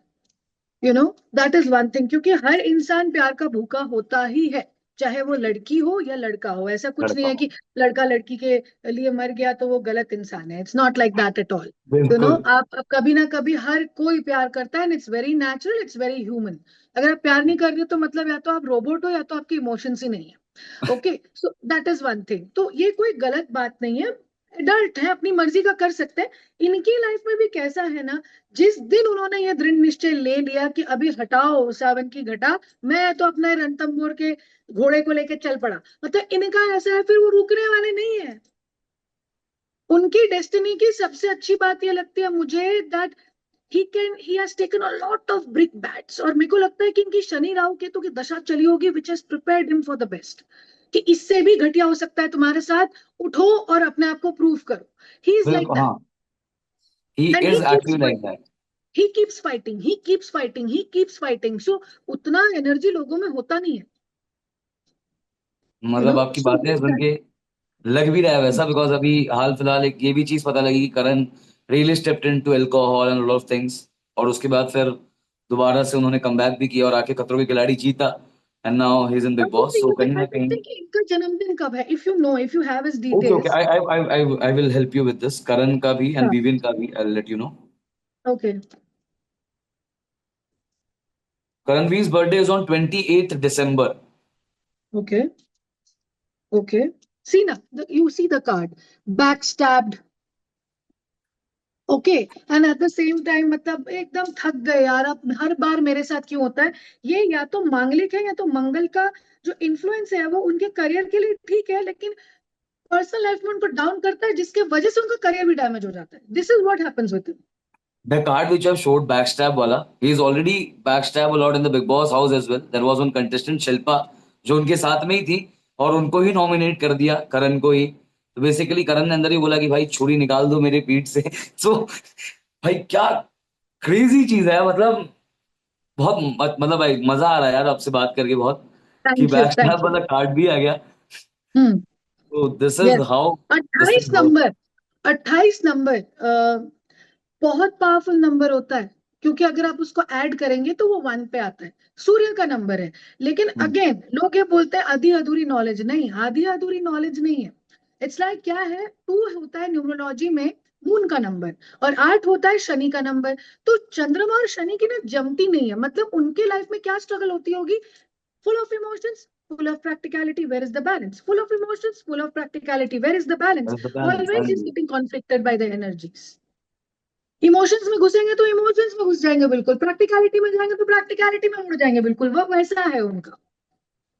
दैट इज वन थिंग, क्योंकि हर इंसान प्यार का भूखा होता ही है, चाहे वो लड़की हो या लड़का हो। ऐसा कुछ नहीं लड़का है हूँ। कि लड़का लड़की के लिए मर गया तो वो गलत इंसान है, it's not like that at all. बिल्कुल। आप कभी ना कभी हर कोई प्यार करता है, it's very natural, it's very human. अगर आप प्यार नहीं कर रहे हो, तो मतलब या तो आप रोबोट हो या तो आपके इमोशंस ही नहीं है। Okay, so that is one thing, तो ये कोई गलत बात नहीं है। एडल्ट है, अपनी मर्जी का कर सकते हैं। इनकी लाइफ में भी कैसा है ना, जिस दिन उन्होंने ये दृढ़ निश्चय ले लिया कि अभी हटाओ सावन की घटा, मैं तो अपने रणथंभौर के घोड़े को लेके चल पड़ा, मतलब इनका ऐसा है, फिर वो रुकने वाले नहीं है। उनकी डेस्टिनी की सबसे अच्छी बात ये लगती है मुझे, that he has taken a lot of brick bats, और मेरे को लगता है कि इनकी शनि राहु केतु की दशा चली होगी, which has prepared him for the best, कि इससे भी घटिया हो सकता है तुम्हारे साथ, उठो और अपने आप को प्रूव करो। ही इज लाइक बिल्कुल दैट, हाँ। He and is actually like that. he keeps fighting, he keeps fighting, he keeps fighting, so उतना एनर्जी लोगों में होता नहीं है, मतलब आपकी so बातें सुन के लग भी रहा है वैसा, बिकॉज अभी हाल फिलहाल एक ये भी चीज पता लगी कि Karan really stepped into alcohol and lot of things, और उसके बाद फिर दोबारा से उन्होंने कमबैक भी किया और आके खतरों के खिलाड़ी जीता, and now he is in big अब वो बॉस, नहीं सो वो कहीं बता ना कहीं। सकते कि इनका जन्मदिन कब है, if you have his okay okay, details. I will help you with this, Karan का भी एंड हाँ, विविन का भी, I let you know. Okay Karanvir's birthday is on 28th December. Okay okay, see ना, you see the card, backstabbed. Okay, and at the same time मतलब एकदम थक गए यार, अब हर बार मेरे साथ क्यों होता है ये, या तो मांगलिक है या तो मंगल का जो इन्फ्लुएंस है वो उनके करियर के लिए ठीक है, लेकिन पर्सनल लाइफ में उनको डाउन करता है, जिसके वजह से उनका करियर भी डैमेज हो जाता है। This is what happens with The card which I've showed backstab wala, he is already backstab a lot in the Big Boss house as well. There was one contestant Shilpa जो उनके साथ में ही थी, और उनको ही नॉमिनेट कर दिया, करण को ही। तो बेसिकली करण ने अंदर ही बोला कि भाई छुरी निकाल दो मेरे पीठ से। सो भाई क्या क्रेजी चीज है, मतलब बहुत मतलब भाई मजा आ रहा है यार आपसे बात करके बहुत, कि thank you backstab thank you. वाला कार्ड भी आ गया। हम्म, तो this is yes, how this 28 thing work. Number, 28 number बहुत पावरफुल नंबर होता है, क्योंकि अगर आप उसको ऐड करेंगे तो वो वन पे आता है, सूर्य का नंबर है। लेकिन अगेन लोग ये बोलते हैं आधी अधूरी नॉलेज, नहीं, आधी अधूरी नॉलेज नहीं है। इट्स लाइक क्या है, टू होता है न्यूमरोलॉजी में मून का नंबर, और 8 होता है शनि का नंबर। तो चंद्रमा और शनि की ना जमती नहीं है, मतलब उनके लाइफ में क्या स्ट्रगल होती होगी, full of emotions, full of practicality, where is the balance, full of emotions, full of practicality, where is the balance, always is getting conflicted by the energies. Emotions में घुसेंगे तो इमोशंस में घुस जाएंगे बिल्कुल, प्रैक्टिकलिटी में जाएंगे तो प्रैक्टिकलिटी में मुड़ जाएंगे बिल्कुल, वो वैसा है उनका,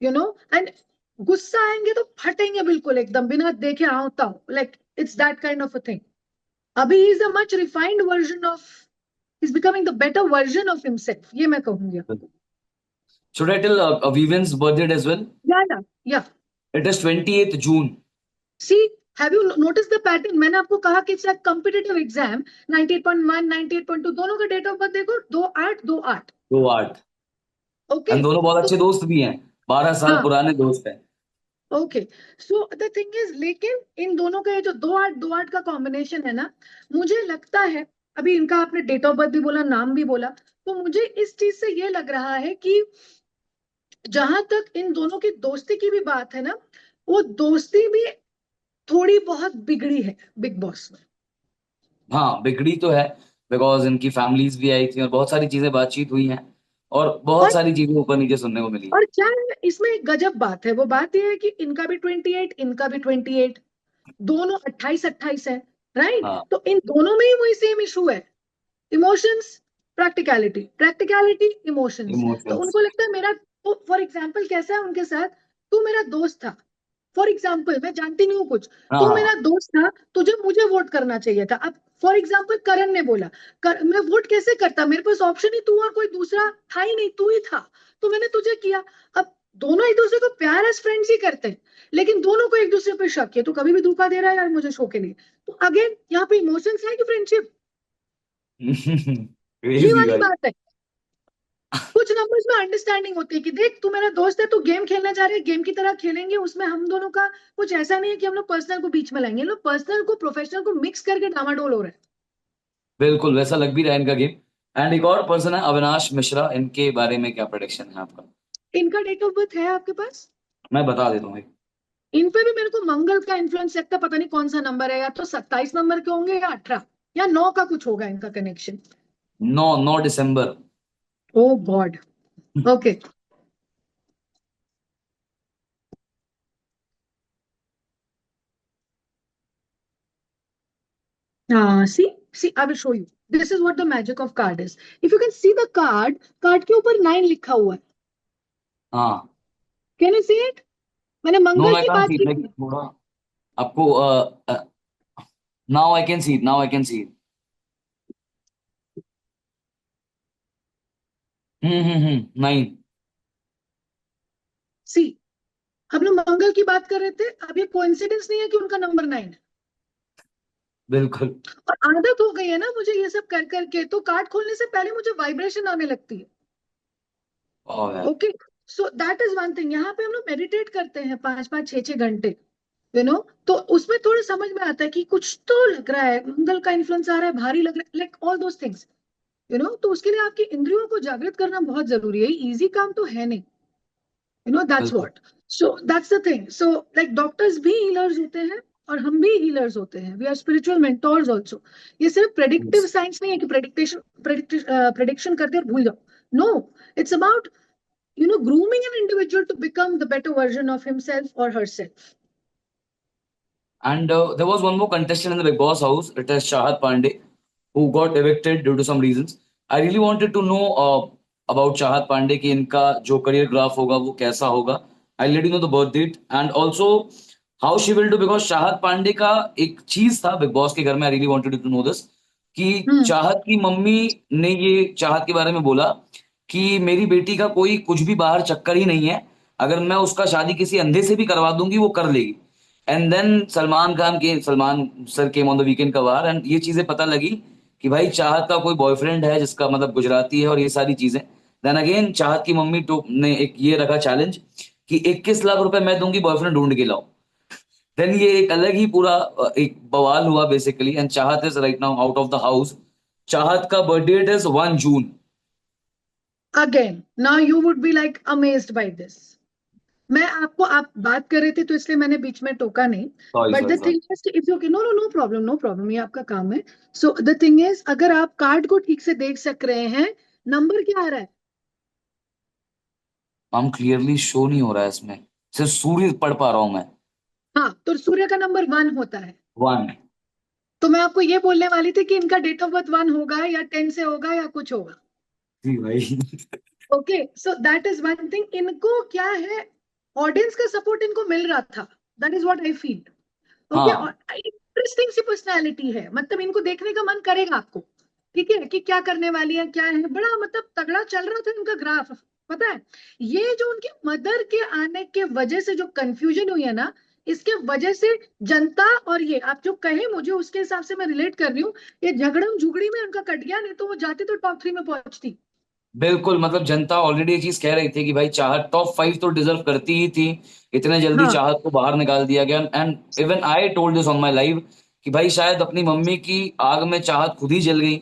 एंड गुस्सा आएंगे तो फटेंगे बिल्कुल एकदम बिना देखे आता हूँ, like it's that kind of a thing. अभी he is a much refined version of, is becoming the better version of himself, ये मैं कहूंगी आपको. Should I tell Vivian's birthday as well? या या It is 28th June. See, have you notice the pattern? मैंने आपको कहा कि इट्स लाइक कॉम्पिटिटिव एग्जाम. 98.1 98.2 दोनों का डेट ऑफ बर्थ देखो, 2/8 2/8. 2/8. ओके. एंड दोनों बहुत तो अच्छे दोस्त भी हैं, 12 साल हाँ, पुराने दोस्त हैं. Okay. So the thing is, लेकिन इन दोनों का ये जो 2/8 2/8 का कॉम्बिनेशन है ना, मुझे लगता है, अभी इनका आपने डेट ऑफ बर्थ भी बोला, नाम भी बोला, तो मुझे इस चीज से ये लग रहा है कि जहां तक इन दोनों की दोस्ती की भी बात है ना, वो दोस्ती भी थोड़ी बहुत बिगड़ी है बिग बॉस में. हाँ, बिगड़ी तो है, बिकॉज इनकी फैमिलीज भी आई थी और बहुत सारी चीजें बातचीत हुई हैं और बहुत और सारी चीजें ऊपर नीचे सुनने को मिली. और क्या है इसमें एक गजब बात है, वो बात ये है कि इनका भी 28, इनका भी 28, दोनों 28 28 है. राइट, हाँ, तो इन दोनों में ही वही सेम इशू है. Emotions, practicality, practicality, emotions. तो इमोशंस. उनको लगता है मेरा, तो फॉर एग्जाम्पल कैसा है उनके साथ, तू मेरा दोस्त था, फॉर एग्जाम्पल मैं जानती नहीं हूँ कुछ, हाँ, तू मेरा हाँ. दोस्त था, तुझे मुझे वोट करना चाहिए था. अब फॉर एग्जाम्पल करण ने बोला, मैं वोट कैसे करता, मेरे पास ऑप्शन ही तू और कोई दूसरा था ही नहीं, तू ही था, तो मैंने तुझे किया. अब दोनों एक दूसरे को प्यार एज फ्रेंड्स ही करते हैं, लेकिन दोनों को एक दूसरे पे शक है, तो कभी भी धोखा दे रहा है यार मुझे शो के लिए. तो अगेन यहाँ पे इमोशंस है कि फ्रेंडशिप, ये क्रेजी वाली भाई. बात है. कुछ नंबर्स में अंडरस्टैंडिंग होती है कि देख तू मेरा दोस्त है, तू गेम खेलने जा रहे हैं, गेम की तरह खेलेंगे, उसमें हम दोनों का कुछ ऐसा नहीं है कि हम लोग पर्सनल को बीच में लाएंगे, हम लोग पर्सनल को प्रोफेशनल को मिक्स करके डामाडोल हो रहे हैं. बिल्कुल वैसा लग भी रहा है इनका गेम. एंड एक और पर्सन है अविनाश मिश्रा, इनके बारे में क्या प्रोडिक्शन है आपका? इनका डेट ऑफ बर्थ है आपके पास? मैं बता देता हूँ भाई. इन पे भी मेरे को मंगल का इन्फ्लुएंस लगता है, पता नहीं कौन सा नंबर है, या तो 27 नंबर के होंगे या 18 या 9 का कुछ होगा इनका कनेक्शन. 9 9 दिसंबर. Oh god. Okay. See, see I will show you. This is what the magic of card is. If you can see the card, card के ऊपर 9 लिखा हुआ है. हाँ. Can you see it? मैंने नो मंगल नो, आई की can't बात सी की लाइक थी. थोड़ा आपको. Now I can see, now I can see. Nine. See, हम लोग मंगल की बात कर रहे थे, अब ये कोइंसिडेंस नहीं है कि उनका नंबर 9 है. बिल्कुल. और आदत हो गई है ना मुझे ये सब कर करके, तो कार्ड खोलने से पहले मुझे वाइब्रेशन आने लगती है. वाह यार. Okay. So that is one thing. यहाँ पे हम लोग मेडिटेट करते हैं 5 5 6 6 घंटे, तो उसमें थोड़ा समझ में आता है कि कुछ तो लग रहा है, मंगल का इन्फ्लुएंस आ रहा है, भारी लग रहा है, लाइक ऑल दोस थिंग्स. तो उसके लिए आपकी इंद्रियों को जागृत करना बहुत जरूरी है, इजी काम तो है नहीं. दैट्स बिल्कुल. What. So that's the thing. So like doctors भी हीलर्स होते हैं, और हम भी हीलर्स होते हैं, we are spiritual mentors also. ये सिर्फ प्रेडिक्टिव Yes. साइंस नहीं है कि प्रेडिक्शन कर दे और भूल जाओ. No, it's about grooming an individual to become the better version of himself or herself. And there was one more contestant in the Big Boss house. It is Shahat Pandey, who got evicted due to some reasons. I really wanted to know about Shahat Pandey कि इनका जो career graph होगा वो कैसा होगा. I'll let you know the birth date and also how she will do, because चाहत पांडे का एक चीज था बिग बॉस के घर में. I really wanted to know this कि Hmm. चाहत की मम्मी ने ये चाहत के बारे में बोला कि मेरी बेटी का कोई कुछ भी बाहर चक्कर ही नहीं है, अगर मैं उसका शादी किसी अंधे से भी करवा दूंगी वो कर लेगी. And then Salman sir came on the weekend कवार एंड ये चीजें पता लगी कि भाई चाहत का कोई बॉयफ्रेंड है जिसका मतलब गुजराती है और ये सारी चीजें. देन अगेन चाहत की मम्मी तो ने एक ये रखा चैलेंज कि 21 लाख रुपए मैं दूंगी, बॉयफ्रेंड ढूंढ के लाओ. देन ये एक अलग ही पूरा एक बवाल हुआ basically. And Chahat is right now out of the house. Chahat का birthday date is 1 June. Again, now you would be like amazed by this. मैं आपको, आप बात कर रहे थे तो इसलिए मैंने बीच में टोका नहीं. Sorry but sorry the sorry. Thing is, if you know no no problem, no problem, ये आपका काम है. सो द थिंग इज, अगर आप कार्ड को ठीक से देख सक रहे हैं, नंबर क्या आ रहा है? हम क्लियरली शो नहीं हो रहा है इसमें, सिर्फ सूर्य पढ़ पा रहा हूं मैं. हाँ, तो सूर्य का नंबर 1 होता है. 1. तो मैं आपको ये बोलने वाली थी कि इनका डेट ऑफ बर्थ 1 होगा या 10 से होगा या कुछ होगा। जी भाई। Okay, so that is one thing. इनको क्या है, ऑडियंस का सपोर्ट इनको मिल रहा था, that is what I feel. Okay, हाँ इंटरेस्टिंग सी पर्सनैलिटी है, मतलब इनको देखने का मन करेगा आपको। ठीक है, कि क्या करने वाली है, क्या है, बड़ा मतलब तगड़ा चल रहा था इनका ग्राफ। पता है, ये जो उनकी मदर के आने के वजह से जो कंफ्यूजन हुई है ना, इसके वजह से जनता, और ये आप जो कहे मुझे उसके हिसाब से मैं रिलेट कर रही हूँ, ये झगड़म झुगड़ी में उनका कट गया, नहीं तो वो जाती तो टॉप 3 में पहुंचती। बिल्कुल, मतलब जनता ऑलरेडी ये चीज कह रही थी कि भाई चाहत टॉप 5 तो डिजर्व करती ही थी। इतने जल्दी हाँ चाहत को बाहर निकाल दिया गया, and even I told this on my live कि भाई शायद अपनी मम्मी की आग में चाहत खुद ही जल गई।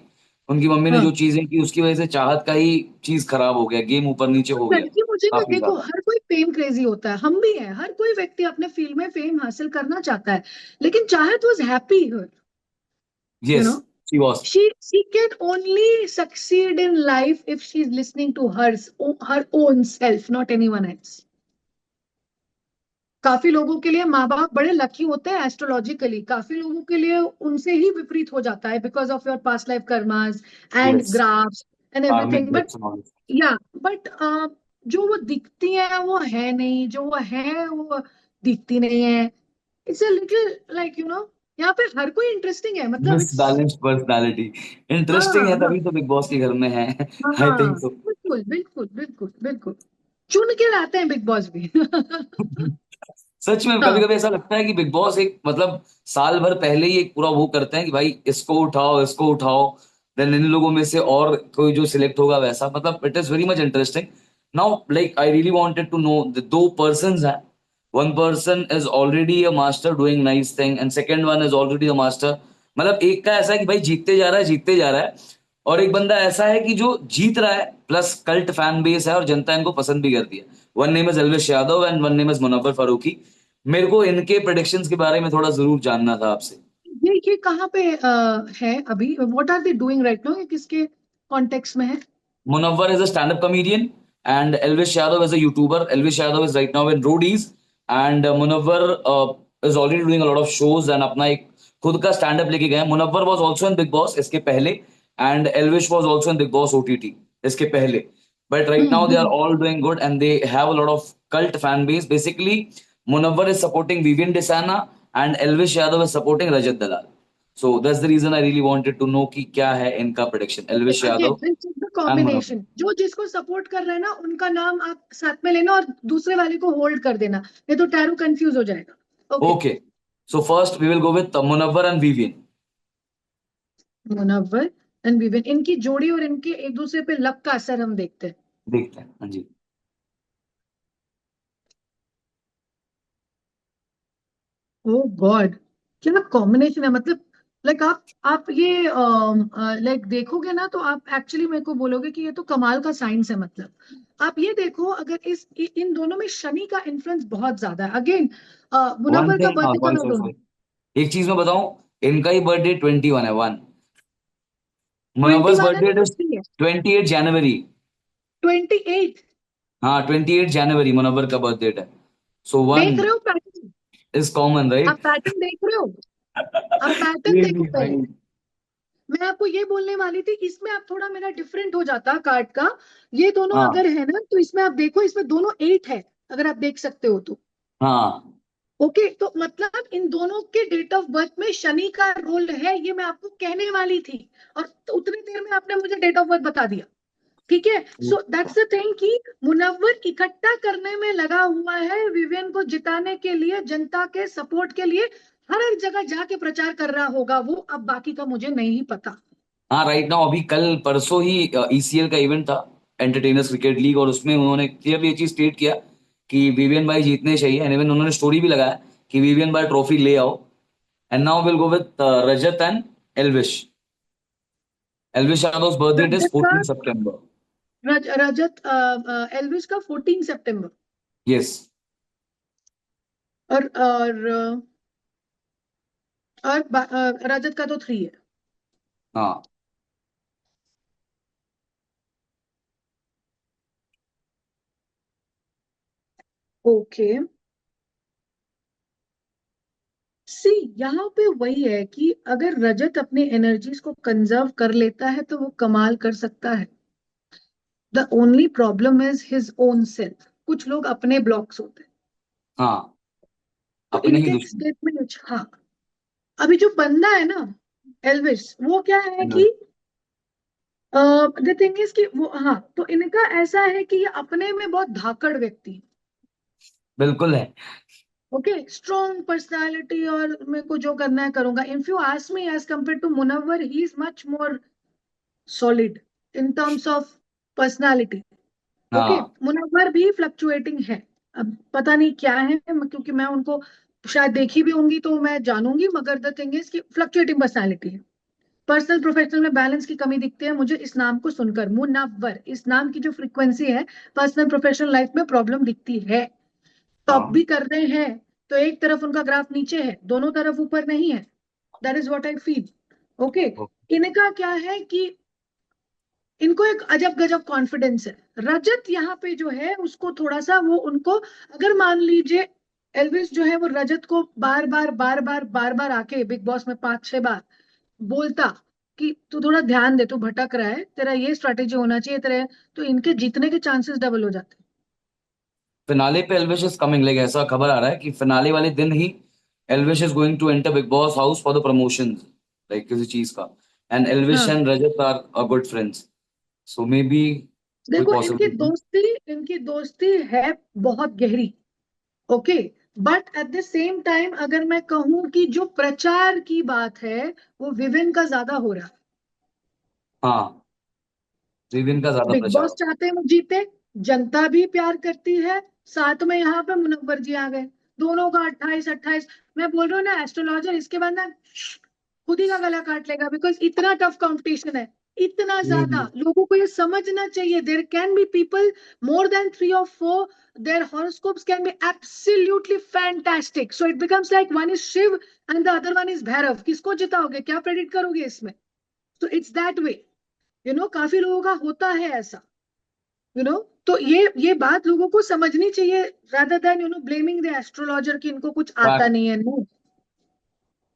उनकी मम्मी ने हाँ। जो चीजें की उसकी वजह से चाहत का ही चीज खराब हो गया, गेम ऊपर नीचे हो गया लड़की मुझे ना, काफी देखो ज्यादा। हर कोई फेम क्रेजी होता है, हम भी हैं, हर कोई व्यक्ति अपने फील्ड में फेम हासिल करना चाहता है, लेकिन चाहत was happy, you yes, know she was. she can only succeed in life if she's listening to her own self, not anyone else. काफी लोगों के लिए माँ बाप बड़े लकी होते हैं एस्ट्रोलॉजिकली, काफी लोगों के लिए उनसे ही विपरीत हो जाता है because of your past life karmas and yes, graphs and karmic everything, but dates and all. या बट जो वो दिखती है वो है नहीं, जो वो है वो दिखती नहीं है। इट्स अ लिटिल लाइक यहाँ पे हर कोई इंटरेस्टिंग है, मतलब miss it's. Balanced personality. Interesting हाँ है हाँ तभी तो बिग बॉस के घर में है। आई हाँ, थिंक सो। बिल्कुल बिल्कुल बिल्कुल बिल्कुल, चुन के लाते हैं बिग बॉस भी। सच में कभी हाँ कभी ऐसा लगता है कि बिग बॉस एक मतलब साल भर पहले ही एक पूरा वो करते हैं कि भाई इसको उठाओ इसको उठाओ, देन इन लोगों में से और कोई जो सिलेक्ट होगा वैसा, मतलब it is very much interesting. Now like I really wanted to know the दो पर्संस हैं। One person is already a master doing nice thing and second one is already a master. मतलब एक का ऐसा है कि भाई जीतते जा रहा है जीतते जा रहा है, और एक बंदा ऐसा है कि जो जीत रहा है प्लस कल्ट फैन बेस है और जनता इनको पसंद भी करती है। One name is Elvish Yadav and one name is Munawwar Faruqui. मेरे को इनके प्रेडिक्शंस के बारे में थोड़ा जरूर जानना था आपसे। ये कहाँ पे है अभी, what are they doing right now, ये किसके कॉन्टेक्स्ट में है? Munawwar is a stand up comedian and Elvish Yadav is a YouTuber. Elvish Yadav is right now in Roadies and Munawwar is already doing a lot of shows and अपना एक खुद का स्टैंड अप लेके गए हैं। Munawwar was also in Bigg Boss इसके पहले, and Elvish was also in Bigg Boss OTT इसके पहले। But right now they are hmm. All doing good and they have a lot of cult fan base. Basically, Munawwar is supporting Vivian Desana and Elvish Yadav is supporting Rajat Dalal. So that's the reason I really wanted to know कि क्या है इनका prediction, Elvish again Yadav this is the and Munawwar. Combination, जो जिसको support कर रहे हैं ना उनका नाम आप साथ में लेना और दूसरे वाले को होल्ड कर देना, नहीं तो टैरो कंफ्यूज हो जाएगा। Okay. Okay, so first we will go with Munawwar and Vivian. Munawwar and Vivian, इनकी जोड़ी और इनके एक दूसरे पे लक का असर हम देखते हैं। देखते हैं, हाँ जी। ओ गॉड, क्या कॉम्बिनेशन है, मतलब लाइक आप ये लाइक देखोगे ना तो आप एक्चुअली मेरे को बोलोगे कि ये तो कमाल का साइंस है। मतलब आप ये देखो, अगर इन दोनों में शनि का इन्फ्लुएंस बहुत ज्यादा है। अगेन वन मुनव्वर का थिंग, हाँ बर्थडे सॉरी कब है सॉरी दोनों? सॉरी, एक चीज मैं बताऊं, इनका ही बर्थडे 21 है, वन। ट्वेंटी मुनव्वर्स वन है, बर्थडे इज थ्री है? 28 जनवरी। 28? हाँ 28 जनवरी मुनव्वर का बर्थडे है। सो वन देख रहे हो पैटर्न? इज कॉमन आप राइट। पैटर्न देख रहे हो? आप पैटर्न ये देखो भी पहले। भाई। मैं आपको ये बोलने वाली थी, इसमें आप थोड़ा मेरा डिफरेंट हो जाता कार्ड का। ये दोनों हाँ अगर है ना तो इसमें आप देखो, इसमें दोनों 8 है, अगर आप देख सकते हो तो। हाँ ओके, तो मतलब इन दोनों के डेट ऑफ बर्थ में शनि का रोल है, ये मैं आपको कहने वाली थी, और तो उतनी देर में आपने मुझे डेट ऑफ बर्थ बता दिया। ठीक है, सो दैट्स द थिंग कि मुनव्वर इकट्ठा करने में लगा हुआ है, विवियन को जिताने के लिए, जनता के सपोर्ट के लिए, हर हर जगह जाके प्रचार कर रहा होगा वो, अब बाकी का मुझे नहीं पता। हाँ, राइट नाउ अभी कल परसों ही ईसीएल का इवेंट था, एंटरटेनर्स क्रिकेट लीग, और उसमें उन्होंने क्लियरली ये चीज स्टेट किया कि वीवीएन भाई जीतने चाहिए, एंड इवन उन्होंने स्टोरी भी लगाया कि वीवीएन भाई ट्रॉफी ले आओ। And now will go with Rajat and Elvish. Elvish Yadav birthday is Rajat का 14 सितंबर। रजत एल्विस का 14 सितंबर, यस। और रजत का तो 3 है। हाँ ओके, सी यहाँ पे वही है कि अगर रजत अपनी एनर्जीज को कंजर्व कर लेता है तो वो कमाल कर सकता है। The only problem is his own self. कुछ लोग अपने ब्लॉक्स होते हैं। हाँ, तो अपने ही इनके एक दुश्मन। स्टेटमेंट, हाँ, अभी जो बंदा है ना, एल्विस, वो क्या है कि द थिंग इज कि वो, हाँ, तो इनका ऐसा है कि ये अपने में बहुत धाकड़ व्यक्ति है। बिल्कुल है। ओके, स्ट्रॉन्ग पर्सनालिटी और मेरे को जो करना है करूंगा। If you ask me, as compare to Munawwar, he is much more solid in terms of personality. Okay, हाँ, मुनव्वर भी फ्लक्चुएटिंग है। अब पता नहीं क्या है, क्योंकि मैं उनको शायद देखी भी होंगी तो मैं जानूंगी, मगर द थिंग इज कि फ्लक्चुएटिंग पर्सनालिटी है। पर्सनल प्रोफेशनल में बैलेंस की कमी दिखती है मुझे इस नाम को सुनकर, मुनव्वर, इस नाम की जो फ्रीक्वेंसी है, पर्सनल प्रोफेशनल लाइफ में प्रॉब्लम दिखती है। टॉप हाँ। भी कर रहे हैं तो एक तरफ उनका ग्राफ नीचे है, दोनों तरफ ऊपर नहीं है। That is what I feel. Okay, इनका क्या है कि इनको एक अजब गजब कॉन्फिडेंस है। रजत यहाँ पे जो है उसको थोड़ा सा वो उनको, अगर मान लीजिए एल्विस जो है वो रजत को बार बार बार बार बार बार आके बिग बॉस में 5-6 बार बोलता कि तू थोड़ा ध्यान दे, तू भटक रहा है, तेरा ये स्ट्रैटेजी होना चाहिए तेरे, तो इनके जीतने के चांसेस डबल हो जाते फिनाले पे एल्विश इज कमिंग, लाइक ऐसा खबर आ रहा है कि फिनाले वाले दिन ही Elvish is going to enter Bigg boss house for the promotion, like किसी चीज का। एंड हैं। एल्विश हाँ, and Rajat are a good friends, so maybe कोई देखो पॉसिबिलिटी। इनकी दोस्ती है बहुत गहरी। Okay, but at the same time अगर मैं कहूं कि जो प्रचार की बात है वो विवेन का ज्यादा हो रहा है। हाँ, विविन का ज्यादा बिग प्रचार बॉस हो। चाहते हैं वो जीते, जनता भी प्यार करती है, साथ में यहाँ पे मुनव्वर जी आ गए, दोनों का 28-28। मैं बोल रही हूँ ना, एस्ट्रोलॉजर इसके बाद ना खुद ही का गला काट लेगा, बिकॉज इतना टफ कंपटीशन है, इतना ज्यादा। हम्म। लोगों को ये समझना चाहिए, there can be people more than 3 or 4, their horoscopes can be absolutely fantastic, so it becomes like one is Shiv and the other one is Bhairav, किसको जिताओगे, क्या प्रेडिक्ट करोगे इसमें? तो इट्स दैट वे, काफी लोगों का होता है ऐसा। यू नो तो ये बात लोगों को समझनी चाहिए, rather than blaming the astrologer कि इनको कुछ आता फैक्ट। नहीं है। नो, यू नो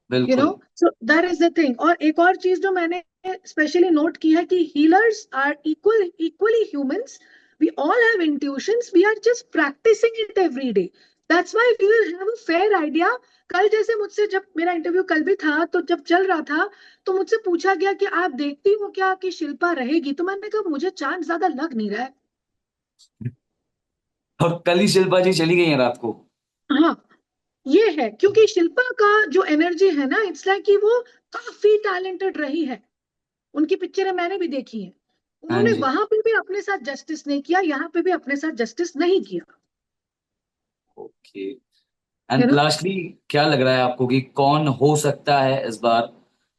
बिल्कुल। सो दैट इज द थिंग। और एक और चीज जो मैंने स्पेशली नोट की है कि healers are equally humans. We all have intuitions, we are just practicing it every day. That's why we will have a fair idea. कल जैसे मुझसे, जब मेरा इंटरव्यू कल भी था तो जब चल रहा था, तो मुझसे पूछा गया कि आप देखती हो क्या कि शिल्पा रहेगी, तो मैंने कहा मुझे चांस ज्यादा लग नहीं रहा है। और कल ही शिल्पा जी चली गई हैं रात को। हाँ, ये है क्योंकि शिल्पा का जो एनर्जी है ना, इट्स लाइक कि वो काफी टैलेंटेड रही है। उनकी पिक्चरें मैंने भी देखी हैं। हाँ उन्होंने जी। वहां पे भी अपने साथ जस्टिस नहीं किया, यहाँ पे भी अपने साथ जस्टिस नहीं किया। Okay. You and no lastly, क्या लग रहा है आपको कि कौन हो सकता है इस बार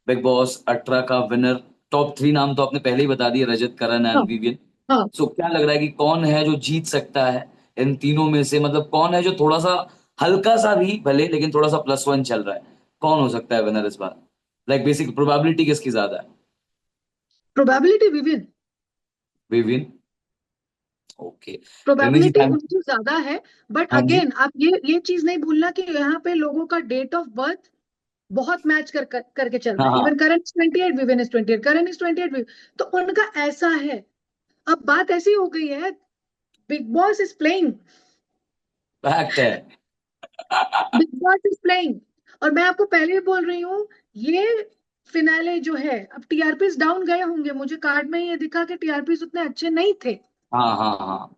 बिग बॉस 18 का विनर? टॉप 3 नाम तो आपने पहले ही बता दिए, रजत, करण हाँ, एंड विवियन। हाँ। सो क्या लग रहा है कि कौन है जो जीत सकता है इन तीनों में से? मतलब कौन है जो थोड़ा सा हल्का सा भी भले, लेकिन थोड़ा सा +1 चल रहा है? कौन हो सकता है विनर इस बार? लाइक बेसिक प्रोबेबिलिटी किसकी ज्यादा है? Probability Vivian, Vivian. Okay. Rimi ji, probability thank. उनकी ज्यादा है। बट हाँ जी। अगेन आप ये चीज नहीं भूलना कि यहाँ पे लोगों का डेट ऑफ बर्थ बहुत मैच करके चल रहा हाँ है। हाँ। Even Karan is 28, Viven is 28, Karan is 28, तो उनका ऐसा है। अब बात ऐसी हो गई है, Bigg Boss is playing, fact है। Bigg Boss is playing. और मैं आपको पहले ही बोल रही हूँ, ये फिनाले जो है, अब टीआरपीस डाउन गए होंगे, मुझे कार्ड में ये दिखा कि टीआरपीस उतने अच्छे नहीं थे। हाँ हाँ हाँ।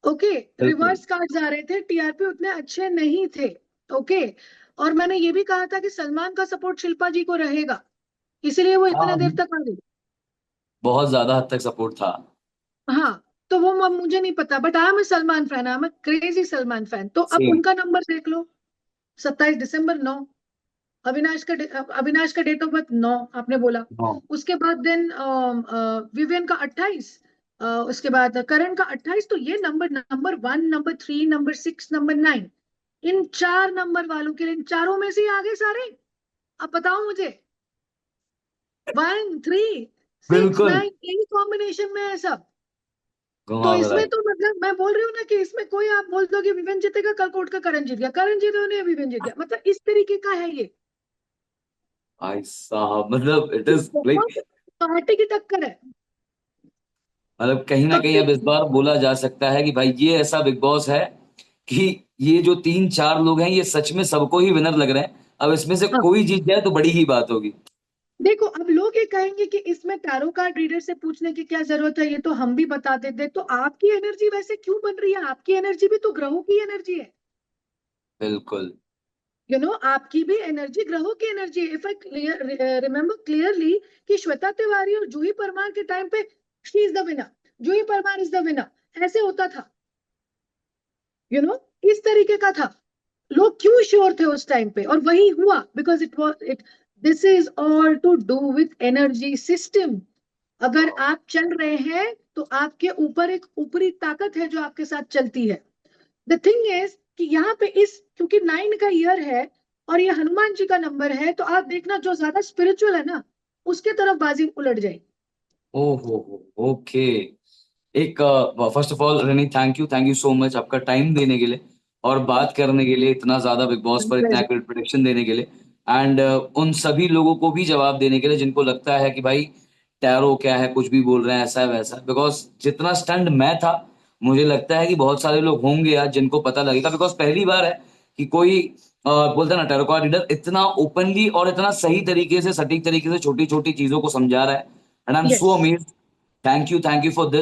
ओके, बिल्कुल। रिवर्स कार्ड्स आ रहे थे, टीआरपी उतने अच्छे नहीं थे। ओके, और मैंने ये भी कहा था कि सलमान का सपोर्ट शिल्पा जी को रहेगा, इसीलिए वो इतने हाँ, देर तक आ गई। बहुत ज्यादा हद तक सपोर्ट था। हाँ, तो वो मुझे नहीं पता, but I am a Salman fan, I am a crazy Salman fan. तो अब सेम। उनका नंबर देख लो, 27 दिसंबर 9। अविनाश का डेट ऑफ बर्थ 9 आपने बोला। हाँ उसके बाद देन विवियन का 28, उसके बाद करण का 28। तो ये नंबर 1, नंबर 3, नंबर 6, नंबर 9, इन 4 नंबर वालों के लिए, इन चारों में से ही आगे सारे। अब बताओ मुझे, 1, 3, 6, बिल्कुल। 9, यही कॉम्बिनेशन में है सब। तो घुमावदार। इसमें तो मतलब मैं बोल रही हूँ ना कि इसमें कोई आप बोल दो कि विवेन जीतेगा, कल कोर्ट का करण जीत गया, करण जीते नहीं विवेन जीत गया, मतलब इस तरीके का है ये। भाई साहब, मतलब इट ये इज लाइक, बहुत पार्टी की टक्कर है। मतलब कहीं ना कहीं अब इस बार बोला जा सकता है कि भाई ये ऐसा बिग बॉस है कि ये जो तीन चार लोग हैं ये सच में सबको ही विनर लग रहे हैं। अब इसमें से हाँ, कोई जीत जाए तो बड़ी ही बात होगी। देखो अब लोग ये कहेंगे कि इसमें टैरो कार्ड रीडर से पूछने की क्या जरूरत है, ये तो हम भी बता देते। तो आपकी एनर्जी वैसे क्यों बन रही है? आपकी एनर्जी भी तो ग्रहों की एनर्जी है। बिल्कुल। आपकी भी एनर्जी ग्रहों की एनर्जी है। इफ आई रिमेम्बर क्लियरली कि श्वेता तिवारी और जूही परमार के टाइम पे she is the winner, Juhi Parmar is the winner, ऐसे होता था। यू नो इस तरीके का था। लोग क्यों श्योर थे उस टाइम पे, और वही हुआ because it was it. This is all to do with energy system. अगर आप चल रहे हैं तो आपके ऊपर एक ऊपरी ताकत है जो आपके साथ चलती है। द थिंग इज कि यहाँ पे इस क्योंकि 9 का ईयर है और ये हनुमान जी का नंबर है, तो आप देखना जो ज्यादा स्पिरिचुअल है ना उसके तरफ बाजी उलट जाएगी। ओहो, ओके। एक first of all rainy, thank you so much आपका टाइम देने के लिए और बात करने के लिए, इतना ज्यादा बिग बॉस पर इतना एक्यूरेट प्रेडिक्शन देने के लिए। एंड उन सभी लोगों को भी जवाब देने के लिए जिनको लगता है कि भाई टैरो क्या है, कुछ भी बोल रहे हैं ऐसा है वैसा। बिकॉज जितना स्टंट मैं था, मुझे लगता है कि बहुत सारे लोग होंगे आज जिनको पता लगेगा। बिकॉज पहली बार है कि कोई बोलता है ना, टैरो कार्ड रीडर इतना ओपनली और इतना सही तरीके से, सटीक तरीके से छोटी छोटी चीजों को समझा रहा है। And I am yes. So amazed. Thank you for this.